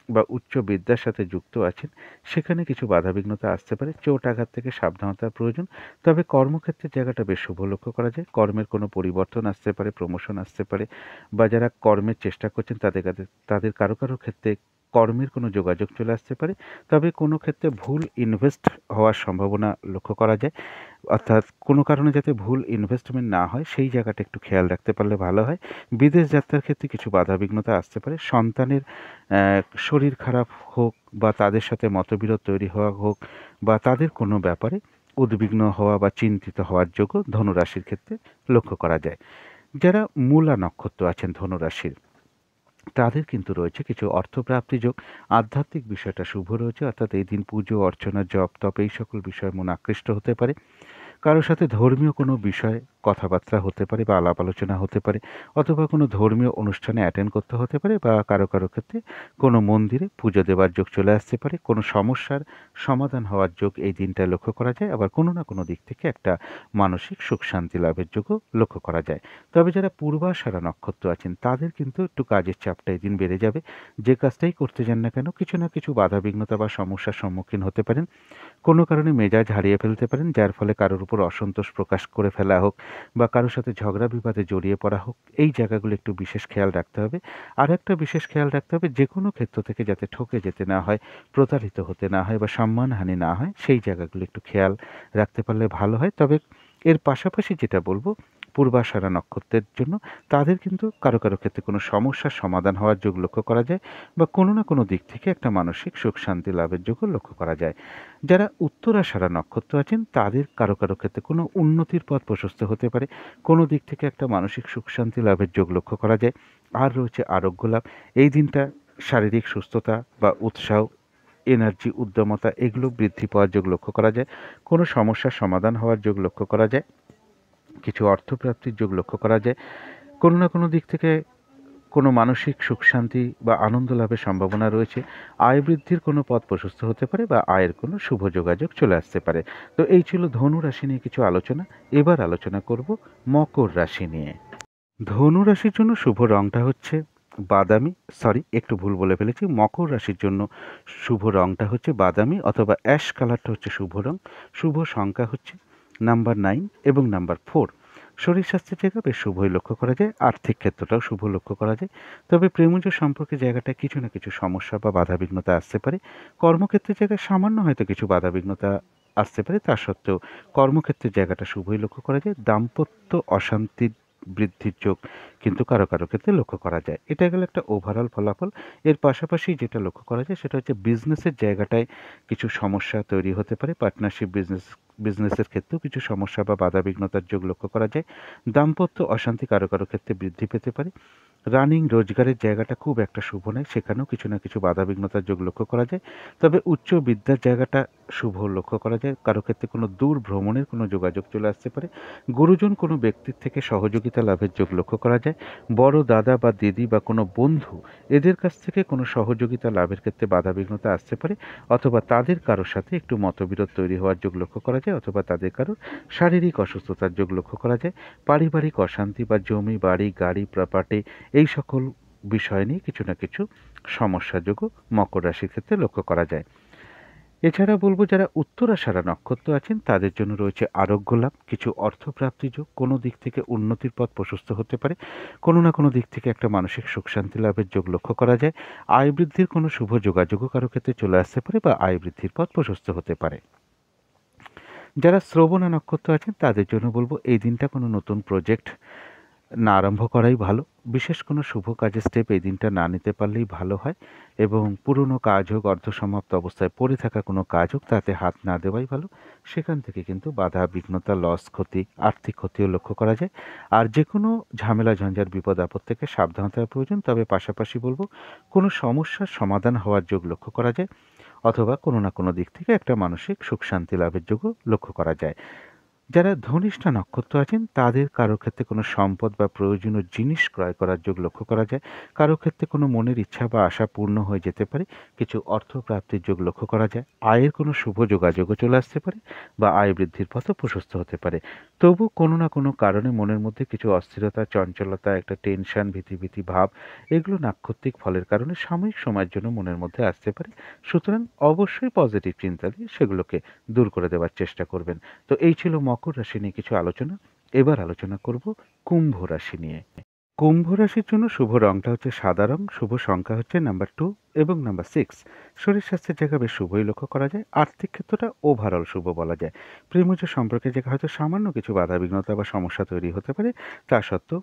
বা উচ্চ বিদ্যার সাথে যুক্ত আছেন, সেখানে কিছু বাধাবিঘ্নতা আসতে পারে। চোট আঘাত থেকে সাবধানতার প্রয়োজন। তবে কর্মক্ষেত্রের জায়গাটা বেশ শুভ লক্ষ্য করা যায়। কর্মের কোনো পরিবর্তন আসতে পারে, প্রমোশন আসতে পারে, বা যারা কর্মের চেষ্টা করছেন তাদের কারো কারো ক্ষেত্রে কর্মের কোনো যোগাযোগ চলে আসতে পারে। তবে কোনো ক্ষেত্রে ভুল ইনভেস্ট হওয়ার সম্ভাবনা লক্ষ্য করা যায়, অর্থাৎ কোনো কারণে যাতে ভুল ইনভেস্টমেন্ট না হয় সেই জায়গাটা একটু খেয়াল রাখতে পারলে ভালো হয়। বিদেশ যাত্রার ক্ষেত্রে কিছু বাধাবিঘ্নতা আসতে পারে। সন্তানের শরীর খারাপ হোক বা তাদের সাথে মতবিরোধ তৈরি হওয়া হোক বা তাদের কোনো ব্যাপারে উদ্বিগ্ন হওয়া বা চিন্তিত হওয়ার যোগও ধনুরাশির ক্ষেত্রে লক্ষ্য করা যায়। যারা মূলা নক্ষত্র আছেন ধনুরাশির, তাদের কিন্তু রয়েছে কিছু অর্থপ্রাপ্তি যোগ। আধ্যাত্মিক বিষয়টা শুভ রয়েছে, অর্থাৎ এই দিন পুজো অর্চনা, জপ তপ এই সকল বিষয়ে মন আকৃষ্ট হতে পারে। কারো সাথে ধর্মীয় কোনো বিষয়ে কথাবার্তা হতে পারে বা আলাপ আলোচনা হতে পারে, অথবা কোনো ধর্মীয় অনুষ্ঠানে অ্যাটেন্ড করতে হতে পারে, বা কারো কারো ক্ষেত্রে কোনো মন্দিরে পুজো দেওয়ার যোগ চলে আসতে পারে। কোনো সমস্যার সমাধান হওয়ার যোগ এই দিনটায় লক্ষ্য করা যায়। আবার কোনো না কোনো দিক থেকে একটা মানসিক সুখ শান্তি লাভের যোগও লক্ষ্য করা যায়। তবে যারা পূর্বাষাঢ়া নক্ষত্র আছেন তাদের কিন্তু একটু কাজের চাপটা এই দিন বেড়ে যাবে। যে কাজটাই করতে যান না কেন কিছু না কিছু বাধাবিঘ্নতা বা সমস্যার সম্মুখীন হতে পারেন। কোনো কারণে মেজাজ হারিয়ে ফেলতে পারেন, যার ফলে কারোর উপর অসন্তোষ প্রকাশ করে ফেলা হোক বা কারোর সাথে ঝগড়া বিবাদে জড়িয়ে পড়া হোক, এই জায়গাগুলো একটু বিশেষ খেয়াল রাখতে হবে। আর একটা বিশেষ খেয়াল রাখতে হবে, যে কোনো ক্ষেত্র থেকে যাতে ঠকে যেতে না হয়, প্রতারিত হতে না হয় বা সম্মানহানি না হয়, সেই জায়গাগুলো একটু খেয়াল রাখতে পারলে ভালো হয়। তবে এর পাশাপাশি যেটা বলবো, পূর্বাষাঢ়া নক্ষত্রের জন্য তাদের কিন্তু কারো কারো ক্ষেত্রে কোনো সমস্যার সমাধান হওয়ার যোগ লক্ষ্য করা যায় বা কোনো না কোনো দিক থেকে একটা মানসিক সুখ শান্তি লাভের যোগও লক্ষ্য করা যায়। যারা উত্তরাষাঢ়া নক্ষত্র আছেন তাদের কারো কারো ক্ষেত্রে কোনো উন্নতির পথ প্রশস্ত হতে পারে। কোনো দিক থেকে একটা মানসিক সুখ শান্তি লাভের যোগ লক্ষ্য করা যায়। আর রয়েছে আরোগ্য লাভ। এই দিনটা শারীরিক সুস্থতা বা উৎসাহ, এনার্জি, উদ্যমতা এগুলো বৃদ্ধি পাওয়ার যোগ লক্ষ্য করা যায়। কোনো সমস্যার সমাধান হওয়ার যোগ লক্ষ্য করা যায়। কিছু অর্থপ্রাপ্তির যোগ লক্ষ্য করা যায়। কোনো না কোনো দিক থেকে কোনো মানসিক সুখ শান্তি বা আনন্দ লাভের সম্ভাবনা রয়েছে। আয় বৃদ্ধির কোনো পথ প্রশস্ত হতে পারে বা আয়ের কোনো শুভ যোগাযোগ চলে আসতে পারে। তো এই ছিল ধনু রাশি নিয়ে কিছু আলোচনা। এবার আলোচনা করব মকর রাশি নিয়ে। ধনু রাশির জন্য শুভ রংটা হচ্ছে বাদামি, একটু ভুল বলে ফেলেছি। মকর রাশির জন্য শুভ রংটা হচ্ছে বাদামি অথবা অ্যাশ কালারটা হচ্ছে শুভ রং। শুভ সংখ্যা হচ্ছে নাম্বার 9 এবং নাম্বার 4। শরীর স্বাস্থ্যের জায়গা বেশ শুভই লক্ষ্য করা যায়। আর্থিক ক্ষেত্রটাও শুভ লক্ষ্য করা যায়। তবে প্রেমজ সম্পর্কের জায়গাটায় কিছু না কিছু সমস্যা বা বাধাবিঘ্নতা আসতে পারে। কর্মক্ষেত্রের জায়গায় সামান্য হয়তো কিছু বাধাবিঘ্নতা আসতে পারে, তা সত্ত্বেও কর্মক্ষেত্রের জায়গাটা শুভই লক্ষ্য করা যায়। দাম্পত্য অশান্তির বৃদ্ধির যোগ কিন্তু কারো কারো ক্ষেত্রে লক্ষ্য করা যায়। এটা গেল একটা ওভারঅল ফলাফল। এর পাশাপাশি যেটা লক্ষ্য করা যায় সেটা হচ্ছে বিজনেসের জায়গাটায় কিছু সমস্যা তৈরি হতে পারে। পার্টনারশিপ বিজনেসের ক্ষেত্রেও কিছু সমস্যা বা বাধাবিঘ্নতার যোগ লক্ষ্য করা যায়। দাম্পত্য অশান্তি কারো কারো ক্ষেত্রে বৃদ্ধি পেতে পারে। রানিং রোজগারের জায়গাটা খুব একটা শুভ নয়, সেখানেও কিছু না কিছু বাধাবিঘ্নতার যোগ লক্ষ্য করা যায়। তবে উচ্চ বিদ্যার জায়গাটা শুভ লক্ষ্য করা যায়। কারো ক্ষেত্রে কোনো দূর ভ্রমণের কোনো যোগাযোগ চলে আসতে পারে। গুরুজন কোনো ব্যক্তির থেকে সহযোগিতা লাভের যোগ লক্ষ্য করা যায়। বড় দাদা বা দিদি বা কোনো বন্ধু এদের কাছ থেকে কোনো সহযোগিতা লাভের ক্ষেত্রে বাধাবিঘ্নতা আসতে পারে, অথবা তাদের কারোর সাথে একটু মতবিরোধ তৈরি হওয়ার যোগ লক্ষ্য করা যায়, অথবা তাদের কারোর শারীরিক অসুস্থতার যোগ লক্ষ্য করা যায়। পারিবারিক অশান্তি বা জমি বাড়ি গাড়ি প্রপার্টি এই সকল বিষয় নিয়ে কিছু না কিছু সমস্যার যোগও মকর রাশির ক্ষেত্রে লক্ষ্য করা যায়। এছাড়া বলবো যারা উত্তরাষাঢ়া নক্ষত্র আছেন তাদের জন্য রয়েছে আরোগ্য লাভ, কিছু অর্থপ্রাপ্তি যোগ, কোনো দিক থেকে উন্নতির পথ প্রশস্ত হতে পারে, কোনো না কোনো দিক থেকে একটা মানসিক সুখ শান্তি লাভের যোগ লক্ষ্য করা যায়। আয় বৃদ্ধির কোনো শুভ যোগাযোগও কারো ক্ষেত্রে চলে আসতে পারে বা আয় বৃদ্ধির পথ প্রশস্ত হতে পারে। যারা শ্রবণা নক্ষত্র আছেন তাদের জন্য বলবো এই দিনটা কোনো নতুন প্রজেক্ট না আরম্ভ করাই ভালো। বিশেষ কোনো শুভ কাজের স্টেপ এই দিনটা না নিতে পারলেই ভালো হয়, এবং পুরনো কাজ হোক, অর্ধসমাপ্ত অবস্থায় পড়ে থাকা কোনো কাজ হোক, তাতে হাত না দেওয়াই ভালো। সেখান থেকে কিন্তু বাধা বিঘ্নতা, লস, ক্ষতি, আর্থিক ক্ষতিও লক্ষ্য করা যায়। আর যে কোনো ঝামেলা ঝঞ্ঝাট বিপদ আপদ থেকে সাবধানতার প্রয়োজন। তবে পাশাপাশি বলবো কোনো সমস্যার সমাধান হওয়ার যোগ লক্ষ্য করা যায়, অথবা কোনো না কোনো দিক থেকে একটা মানসিক সুখ শান্তি লাভের যোগও লক্ষ্য করা যায়। যারা ধনিষ্ঠা নক্ষত্র আছেন তাদের কারো ক্ষেত্রে কোনো সম্পদ বা প্রয়োজনীয় জিনিস ক্রয় করার যোগ লক্ষ্য করা যায়। কারো ক্ষেত্রে কোনো মনের ইচ্ছা বা আশা পূর্ণ হয়ে যেতে পারে, কিছু অর্থ প্রাপ্তির যোগ লক্ষ্য করা যায়। আয়ের কোনো শুভ যোগাযোগও চলে আসতে পারে বা আয় বৃদ্ধির পথও প্রশস্ত হতে পারে। তবু কোনো না কোনো কারণে মনের মধ্যে কিছু অস্থিরতা, চঞ্চলতা, একটা টেনশন, ভীতি ভাব, এগুলো নাক্ষত্রিক ফলের কারণে সাময়িক সময়ের জন্য মনের মধ্যে আসতে পারে। সুতরাং অবশ্যই পজিটিভ চিন্তা দিয়ে সেগুলোকে দূর করে দেওয়ার চেষ্টা করবেন। তো এই ছিল মকর রাশি নিয়ে কিছু আলোচনা। এবার আলোচনা করব কুম্ভ রাশি নিয়ে। কুম্ভ রাশির জন্য শুভ রংটা হচ্ছে সাদা রং, শুভ সংখ্যা হচ্ছে নাম্বার 2 এবং নাম্বার 6। শরীর স্বাস্থ্যের জায়গা বেশ শুভই লক্ষ্য করা যায়। আর্থিক ক্ষেত্রটা ওভারঅল শুভ বলা যায়। প্রেমজ সম্পর্কের জায়গা হয়তো সামান্য কিছু বাধা বিঘ্নতা বা সমস্যা তৈরি হতে পারে, তা সত্ত্বেও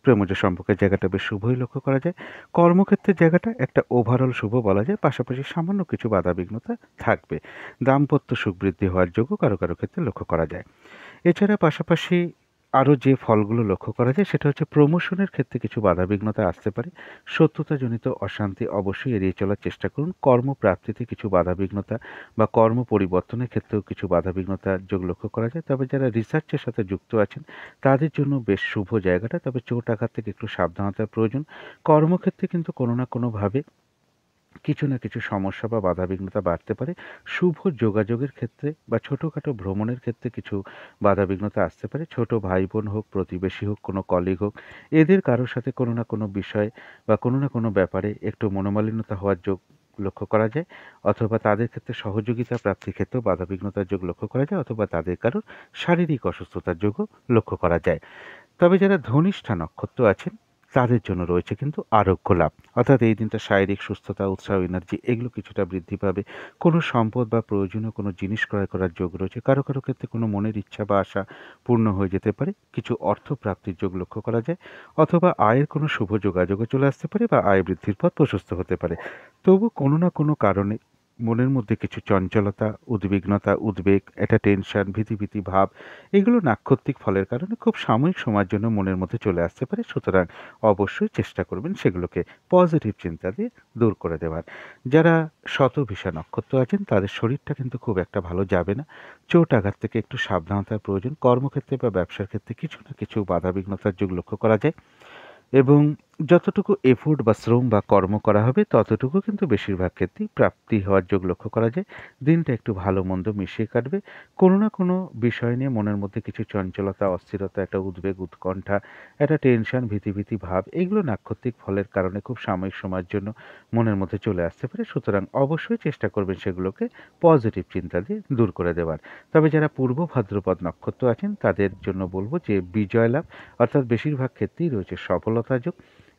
প্রেমজ সম্পর্কের জায়গাটা বেশ শুভই লক্ষ্য করা যায়। কর্মক্ষেত্রের জায়গাটা একটা ওভারঅল শুভ বলা যায়, পাশাপাশি সামান্য কিছু বাধা বিঘ্নতা থাকবে। দাম্পত্য সুখ বৃদ্ধি হওয়ার যোগও কারো কারো ক্ষেত্রে লক্ষ্য করা যায়। এছাড়া পাশাপাশি আরও যে ফলগুলো লক্ষ্য করা যায় সেটা হচ্ছে প্রমোশনের ক্ষেত্রে কিছু বাধাবিঘ্নতা আসতে পারে। শত্রুতাজনিত অশান্তি অবশ্যই এড়িয়ে চলার চেষ্টা করুন। কর্মপ্রাপ্তিতে কিছু বাধাবিঘ্নতা বা কর্ম পরিবর্তনের ক্ষেত্রেও কিছু বাধাবিঘ্নতার যোগ লক্ষ্য করা যায়। তবে যারা রিসার্চের সাথে যুক্ত আছেন তাদের জন্য বেশ শুভ জায়গাটা, তবে চোট আঘাত থেকে একটু সাবধানতার প্রয়োজন। কর্মক্ষেত্রে কিন্তু কোনো না কোনোভাবে কিছু না কিছু সমস্যা বা বাধাবিঘ্নতা বাড়তে পারে। শুভ যোগাযোগের ক্ষেত্রে বা ছোটোখাটো ভ্রমণের ক্ষেত্রে কিছু বাধাবিঘ্নতা আসতে পারে। ছোট ভাই বোন হোক, প্রতিবেশী হোক, কোনো কলিগ হোক, এদের কারোর সাথে কোনো না কোনো বিষয় বা কোনো না কোনো ব্যাপারে একটু মনোমালিন্যতা হওয়ার যোগ লক্ষ্য করা যায়, অথবা তাদের ক্ষেত্রে সহযোগিতা প্রাপ্তির ক্ষেত্রেও বাধাবিঘ্নতার যোগ লক্ষ্য করা যায়, অথবা তাদের কারোর শারীরিক অসুস্থতার যোগও লক্ষ্য করা যায়। তবে যারা ধনিষ্ঠা নক্ষত্র আছেন তাদের জন্য রয়েছে কিন্তু আরোগ্য লাভ, অর্থাৎ এই দিনটা শারীরিক সুস্থতা, উৎসাহ, এনার্জি এগুলো কিছুটা বৃদ্ধি পাবে। কোনো সম্পদ বা প্রয়োজনীয় কোনো জিনিস ক্রয় করার যোগ রয়েছে। কারো কারো ক্ষেত্রে কোনো মনের ইচ্ছা বা আশা পূর্ণ হয়ে যেতে পারে। কিছু অর্থ প্রাপ্তির যোগ লক্ষ্য করা যায়, অথবা আয়ের কোনো শুভ যোগাযোগও চলে আসতে পারে বা আয় বৃদ্ধির পথ প্রশস্ত হতে পারে। তবু কোনো না কোনো কারণে মনের মধ্যে কিছু চঞ্চলতা, উদ্বিগ্নতা, উদ্বেগ, একটা টেনশন, ভীতি ভাব, এগুলো নাক্ষত্রিক ফলের কারণে খুব সাময়িক সময়ের জন্য মনের মধ্যে চলে আসতে পারে। সুতরাং অবশ্যই চেষ্টা করবেন সেগুলোকে পজিটিভ চিন্তা দিয়ে দূর করে দেওয়ার। যারা শতভিষা নক্ষত্র আছেন তাদের শরীরটা কিন্তু খুব একটা ভালো যাবে না। চোট আঘাত থেকে একটু সাবধানতার প্রয়োজন। কর্মক্ষেত্রে বা ব্যবসার ক্ষেত্রে কিছু না কিছু বাধাবিঘ্নতার যোগ লক্ষ্য করা যায়, এবং যতটুকু এফোর্ট বা শ্রম বা কর্ম করা হবে ততটুকু কিন্তু বেশিরভাগ ক্ষেত্রেই প্রাপ্তি হওয়ার যোগ লক্ষ্য করা যায়। দিনটা একটু ভালো মন্দ মিশিয়ে কাটবে। কোনো না কোনো বিষয় নিয়ে মনের মধ্যে কিছু চঞ্চলতা, অস্থিরতা, একটা উদ্বেগ, উৎকণ্ঠা, একটা টেনশন, ভীতি ভাব, এগুলো নাক্ষত্রিক ফলের কারণে খুব সাময়িক সময়ের জন্য মনের মধ্যে চলে আসতে পারে। সুতরাং অবশ্যই চেষ্টা করবেন সেগুলোকে পজিটিভ চিন্তা দিয়ে দূর করে দেওয়ার। তবে যারা পূর্ব ভাদ্রপদ নক্ষত্র আছেন তাদের জন্য বলবো যে বিজয় লাভ, অর্থাৎ বেশিরভাগ ক্ষেত্রেই রয়েছে সফলতা যোগ,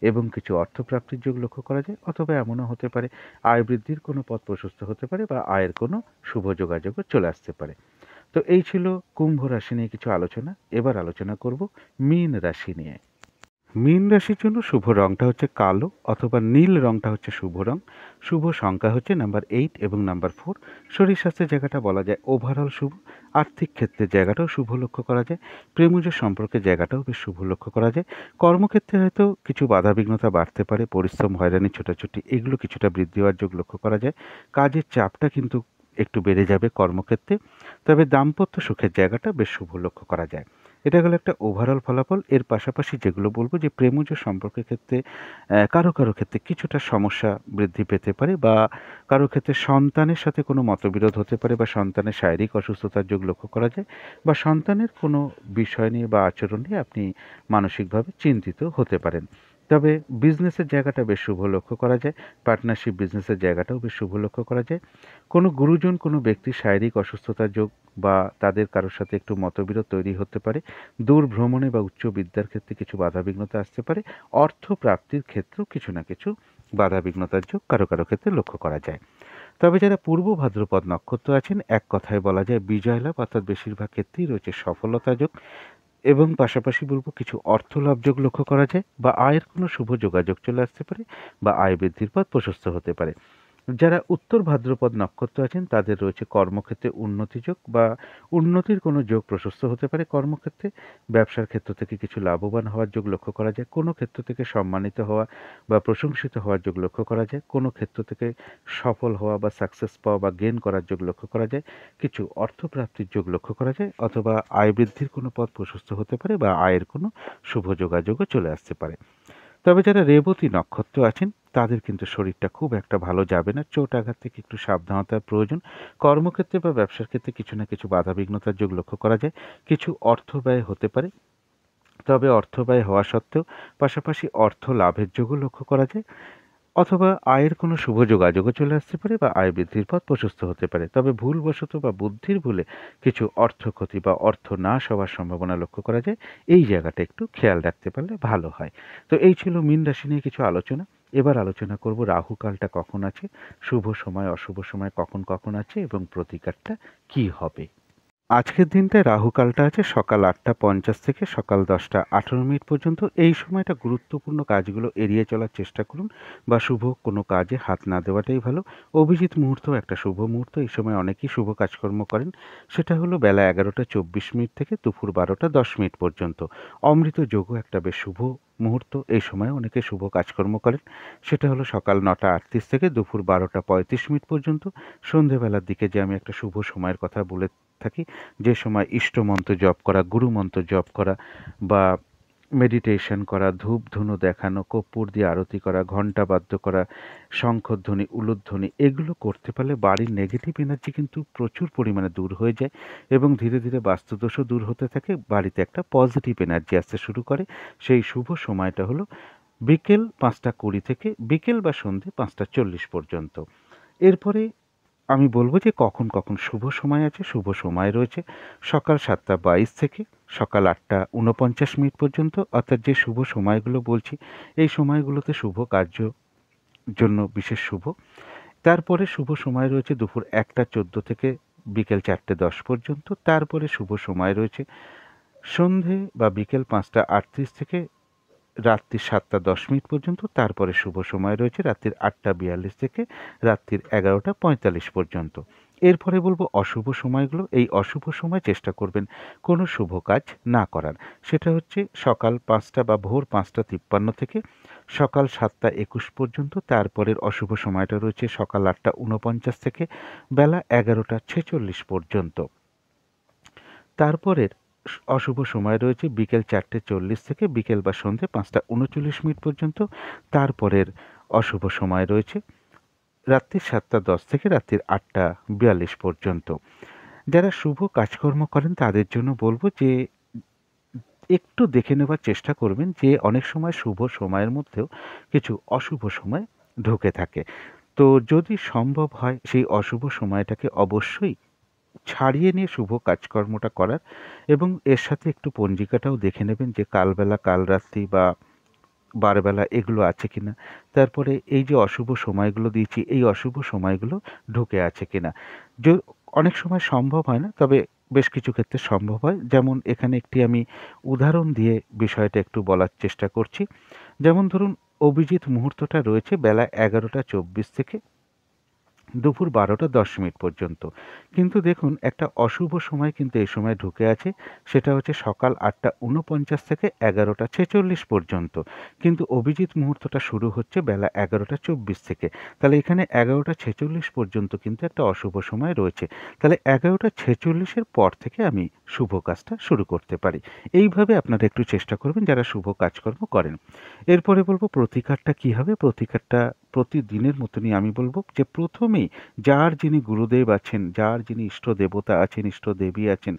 এবং কিছু অর্থপ্রাপ্তির যোগ লক্ষ্য করা যায়, অথবা এমনও হতে পারে আয় বৃদ্ধির কোনো পথ প্রশস্ত হতে পারে বা আয়ের কোনো শুভ যোগাযোগও চলে আসতে পারে। তো এই ছিল কুম্ভ রাশি নিয়ে কিছু আলোচনা। এবার আলোচনা করব মীন রাশি নিয়ে। মীন রাশির জন্য শুভ রংটা হচ্ছে কালো, অথবা নীল রংটা হচ্ছে শুভ রং। শুভ সংখ্যা হচ্ছে নাম্বার 8 এবং নাম্বার 4। শরীর স্বাস্থ্যের জায়গাটা বলা যায় ওভারঅল শুভ। আর্থিক ক্ষেত্রের জায়গাটাও শুভ লক্ষ্য করা যায়। প্রেমজ সম্পর্কের জায়গাটাও বেশ শুভ লক্ষ্য করা যায়। কর্মক্ষেত্রে হয়তো কিছু বাধাবিঘ্নতা বাড়তে পারে, পরিশ্রম, হয়রানি, ছোটাছুটি এগুলো কিছুটা বৃদ্ধি হওয়ার যোগ লক্ষ্য করা যায়। কাজের চাপটা কিন্তু একটু বেড়ে যাবে কর্মক্ষেত্রে। তবে দাম্পত্য সুখের জায়গাটা বেশ শুভ লক্ষ্য করা যায়। এটা গেল একটা ওভারঅল ফলাফল। এর পাশাপাশি যেগুলো বলব যে প্রেমজ সম্পর্কের ক্ষেত্রে কারো ক্ষেত্রে কিছুটা সমস্যা বৃদ্ধি পেতে পারে, বা কারো ক্ষেত্রে সন্তানের সাথে কোনো মতবিরোধ হতে পারে, বা সন্তানের শারীরিক অসুস্থতার যোগ লক্ষ্য করা যায়, বা সন্তানের কোনো বিষয় নিয়ে বা আচরণ নিয়ে আপনি মানসিকভাবে চিন্তিত হতে পারেন। তবে বিজনেসের জায়গাটা বেশ শুভ লক্ষ্য করা যায়। পার্টনারশিপ বিজনেসের জায়গাটাও বেশ শুভ লক্ষ্য করা যায়। কোনো গুরুজন কোনো ব্যক্তির শারীরিক অসুস্থতার যোগ বা তাদের কারোর সাথে একটু মতবিরোধ তৈরি হতে পারে। দূর ভ্রমণে বা উচ্চ বিদ্যার ক্ষেত্রে কিছু বাধাবিঘ্নতা আসতে পারে। অর্থ প্রাপ্তির ক্ষেত্রেও কিছু না কিছু বাধাবিঘ্নতার যোগ কারো ক্ষেত্রে লক্ষ্য করা যায়। তবে যারা পূর্ব ভাদ্রপদ নক্ষত্র আছেন, এক কথায় বলা যায় বিজয় লাভ, অর্থাৎ বেশিরভাগ ক্ষেত্রেই রয়েছে সফলতা যোগ, এবং পাশাপাশি বলব কিছু অর্থ লাভ যোগ লক্ষ্য করা যায়, বা আয়ের কোনো শুভ যোগাযোগ চলে আসতে পারে, বা আয় বৃদ্ধির পথ প্রশস্ত হতে পারে। যারা উত্তর ভাদ্রপদ নক্ষত্র আছেন তাদের রয়েছে কর্মক্ষেত্রে উন্নতি যোগ, বা উন্নতির কোনো যোগ প্রশস্ত হতে পারে কর্মক্ষেত্রে। ব্যবসার ক্ষেত্র থেকে কিছু লাভবান হওয়ার যোগ লক্ষ্য করা যায়। কোনো ক্ষেত্র থেকে সম্মানিত হওয়া বা প্রশংসিত হওয়ার যোগ লক্ষ্য করা যায়। কোনো ক্ষেত্র থেকে সফল হওয়া বা সাকসেস পাওয়া বা গেইন করার যোগ লক্ষ্য করা যায়। কিছু অর্থপ্রাপ্তির যোগ লক্ষ্য করা যায়, অথবা আয় বৃদ্ধির কোনো পথ প্রশস্ত হতে পারে, বা আয়ের কোনো শুভ যোগাযোগও চলে আসতে পারে। তবে যারা রেবতী নক্ষত্র আছেন তাদের কিন্তু শরীরটা খুব একটা ভালো যাবে না। চোট আঘাত থেকে একটু সাবধানতার প্রয়োজন। কর্মক্ষেত্রে বা ব্যবসার ক্ষেত্রে কিছু না কিছু বাধাবিঘ্নতার যোগ লক্ষ্য করা যায়। কিছু অর্থ ব্যয় হতে পারে, তবে অর্থ ব্যয় হওয়া সত্ত্বেও পাশাপাশি অর্থ লাভের যোগও লক্ষ্য করা যায়, অথবা আয়ের কোনো শুভ যোগাযোগও চলে আসতে পারে, বা আয় বৃদ্ধির পথ প্রশস্ত হতে পারে। তবে ভুলবশত বা বুদ্ধির ভুলে কিছু অর্থ ক্ষতি বা অর্থ নাশ হওয়ার সম্ভাবনা লক্ষ্য করা যায়। এই জায়গাটা একটু খেয়াল রাখতে পারলে ভালো হয়। তো এই ছিল মীন রাশি নিয়ে কিছু আলোচনা। এবার আলোচনা করব রাহু কালটা কখন আছে, শুভ সময় অশুভ সময় কখন আছে, এবং প্রতিকারটা কি হবে। আজকের দিনটায় রাহু কালটা আছে সকাল ৮টা ৫০ থেকে সকাল ১০টা ১৮ মিনিট পর্যন্ত। এই সময়টা গুরুত্বপূর্ণ কাজগুলো এড়িয়ে চলার চেষ্টা করুন, বা শুভ কোনো কাজে হাত না দেওয়াটাই ভালো। অভিজিৎ মুহূর্ত একটা শুভ মুহূর্ত। এই সময় অনেকেই শুভ কাজকর্ম করেন। সেটা হলো বেলা ১১টা ২৪ মিনিট থেকে দুপুর ১২টা ১০ মিনিট পর্যন্ত। অমৃত যোগও একটা বেশ শুভ মুহূর্ত। এই সময় অনেকে শুভ কাজকর্ম করেন। সেটা হলো সকাল ৯টা ৩৮ থেকে দুপুর ১২টা ৩৫ মিনিট পর্যন্ত। সন্ধেবেলার দিকে যে আমি একটা শুভ সময়ের কথা বলে থাকি, যে সময় ইষ্টমন্ত্র জপ করা, গুরুমন্ত্র জপ করা, বা মেডিটেশন করা, ধূপ ধুনো দেখানো, কর্পূর দিয়ে আরতি করা, ঘণ্টা বাদ্য করা, শঙ্খধ্বনি, উলুধ্বনি, এগুলো করতে পারলে বাড়ির নেগেটিভ এনার্জি কিন্তু প্রচুর পরিমাণে দূর হয়ে যায়, এবং ধীরে ধীরে বাস্তুদোষও দূর হতে থাকে। বাড়িতে একটা পজিটিভ এনার্জি আসতে শুরু করে। সেই শুভ সময়টা হলো বিকেল ৫টা ২০ থেকে বিকেল বা সন্ধে ৫টা ৪০ পর্যন্ত। এরপরে আমি বলব যে কখন শুভ সময় আছে। শুভ সময় রয়েছে সকাল ৭টা ২২ থেকে সকাল ৮টা ৪৯ মিনিট পর্যন্ত, অর্থাৎ যে শুভ সময়গুলো বলছি এই সময়গুলোতে শুভ কার্য জন্য বিশেষ শুভ। তারপরে শুভ সময় রয়েছে দুপুর ১টা ১৪ থেকে বিকেল ৪টে ১০ পর্যন্ত। তারপরে শুভ সময় রয়েছে সন্ধে বা বিকেল ৫টা ৩৮ থেকে রাত্রি ৭টা ১০ মিনিট পর্যন্ত। তারপরে শুভ সময় রয়েছে রাত্রির ৮টা ৪২ থেকে রাত্রির ১১টা ৪৫ পর্যন্ত। এরপরে বলব অশুভ সময়গুলো। এই অশুভ সময় চেষ্টা করবেন কোনো শুভ কাজ না করার। সেটা হচ্ছে সকাল ৫টা বা ভোর ৫টা ৫৩ থেকে সকাল ৭টা ২১ পর্যন্ত। তারপরের অশুভ সময়টা রয়েছে সকাল ৮টা ৪৯ থেকে বেলা ১১টা ৪৬ পর্যন্ত। তারপরের অশুভ সময় রয়েছে বিকেল ৪টে ৪০ থেকে বিকেল বা সন্ধে ৫টা ৩৯ মিনিট পর্যন্ত। তারপরের অশুভ সময় রয়েছে রাত্রি ৭টা ১০ থেকে রাত্রির ৮টা ৪২ পর্যন্ত। যারা শুভ কাজকর্ম করেন তাদের জন্য বলব যে একটু দেখে নেবার চেষ্টা করবেন যে অনেক সময় শুভ সময়ের মধ্যেও কিছু অশুভ সময় ঢুকে থাকে। তো যদি সম্ভব হয় সেই অশুভ সময়টাকে অবশ্যই ছাড়িয়ে নিয়ে শুভ কাজকর্মটা করার, এবং এর সাথে একটু পঞ্জিকাটাও দেখে নেবেন যে কালবেলা, কালরাত্রি বা বারবেলা এগুলো আছে কিনা। তারপরে এই যে অশুভ সময়গুলো দিয়েছি এই অশুভ সময়গুলো ঢুকে আছে কিনা। অনেক সময় সম্ভব হয় না, তবে বেশ কিছু ক্ষেত্রে সম্ভব হয়। যেমন এখানে একটি আমি উদাহরণ দিয়ে বিষয়টা একটু বলার চেষ্টা করছি। যেমন ধরুন অভিজিৎ মুহূর্তটা রয়েছে বেলা ১১টা ২৪ থেকে দুপুর ১২টা ১০ মিনিট পর্যন্ত। কিন্তু দেখুন একটা অশুভ সময় কিন্তু এই সময় ঢুকে আছে। সেটা হচ্ছে সকাল ৮টা ৪৯ থেকে ১১টা ৪৬ পর্যন্ত। কিন্তু অভিজিৎ মুহূর্তটা শুরু হচ্ছে বেলা ১১টা ২৪ থেকে। তাহলে এখানে ১১টা ৪৬ পর্যন্ত কিন্তু একটা অশুভ সময় রয়েছে। তাহলে ১১টা ৪৬ এর পর থেকে আমি শুভ কাজটা শুরু করতে পারি। এইভাবে আপনারা একটু চেষ্টা করবেন যারা শুভ কাজকর্ম করেন। এরপরে বলব প্রতিকারটা কী হবে? প্রতিকারটা প্রতিদিনের মতনই আমি বলব যে প্রথমেই যার যিনি গুরুদেব আছেন, যার যিনি ইষ্ট দেবতা আছেন, ইষ্ট দেবী আছেন,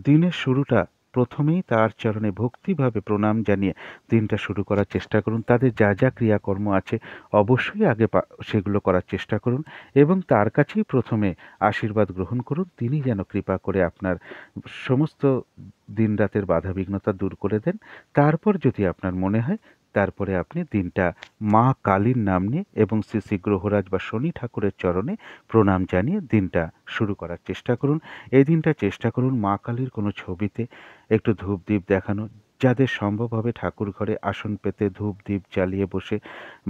দিনের শুরুটা প্রথমেই তার চরণে ভক্তিভাবে প্রণাম জানিয়ে দিনটা শুরু করার চেষ্টা করুন। তাদের যা, যা ক্রিয়াকর্ম আছে অবশ্যই আগে সেগুলো করার চেষ্টা করুন এবং তার কাছেই প্রথমে আশীর্বাদ গ্রহণ করুন। তিনি যেন কৃপা করে আপনার সমস্ত দিনরাতের বাধাবিঘ্নতা দূর করে দেন। তারপর যদি আপনার মনে হয় তারপরে আপনি দিনটা মা কালীর নাম নিয়ে এবং শ্রী শ্রী গ্রহরাজ বা শনি ঠাকুরের চরণে প্রণাম জানিয়ে দিনটা শুরু করার চেষ্টা করুন। এই দিনটা চেষ্টা করুন মা কালীর কোনো ছবিতে একটু ধূপ দ্বীপ দেখানো। যাদের সম্ভব হবে ঠাকুর ঘরে আসন পেতে ধূপ দ্বীপ জ্বালিয়ে বসে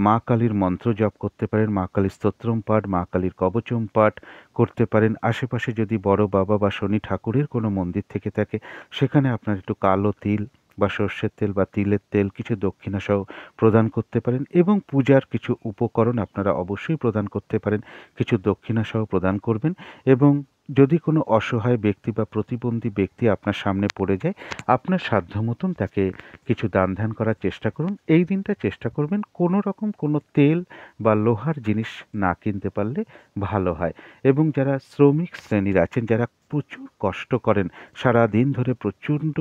মা কালীর মন্ত্র জপ করতে পারেন, মা কালীর স্তোত্রম পাঠ, মা কালীর কবচম পাঠ করতে পারেন। আশেপাশে যদি বড় বাবা বা শনি ঠাকুরের কোনো মন্দির থেকে থাকে সেখানে আপনার একটু কালো তিল বা সর্ষের তেল বা তিলের তেল কিছু দক্ষিণা সহ প্রদান করতে পারেন এবং পূজার কিছু উপকরণ আপনারা অবশ্যই প্রদান করতে পারেন। কিছু দক্ষিণা সহ প্রদান করবেন এবং যদি কোনো অসহায় ব্যক্তি বা প্রতিবন্ধী ব্যক্তি আপনার সামনে পড়ে যায়, আপনার সাধ্য মতন তাকে কিছু দান ধ্যান করার চেষ্টা করুন। এই দিনটা চেষ্টা করবেন কোনো রকম কোনো তেল বা লোহার জিনিস না কিনতে পারলে ভালো হয় এবং যারা শ্রমিক শ্রেণীর আছেন, যারা প্রচুর কষ্ট করেন, সারাদিন ধরে প্রচণ্ড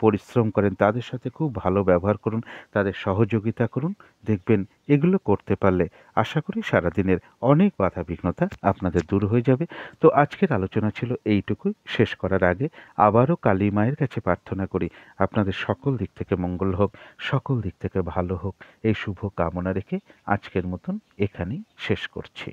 পরিশ্রম করেন, তাদের সাথে খুব ভালো ব্যবহার করুন, তাদের সহযোগিতা করুন। দেখবেন এগুলো করতে পারলে আশা করি সারাদিনের অনেক বাধা বিঘ্নতা আপনাদের দূর হয়ে যাবে। তো আজকের আলোচনা ছিল এইটুকুই। শেষ করার আগে আবারও কালী মায়ের কাছে প্রার্থনা করি আপনাদের সকল দিক থেকে মঙ্গল হোক, সকল দিক থেকে ভালো হোক, এই শুভ কামনা রেখে আজকের মতন এখানেই শেষ করছি।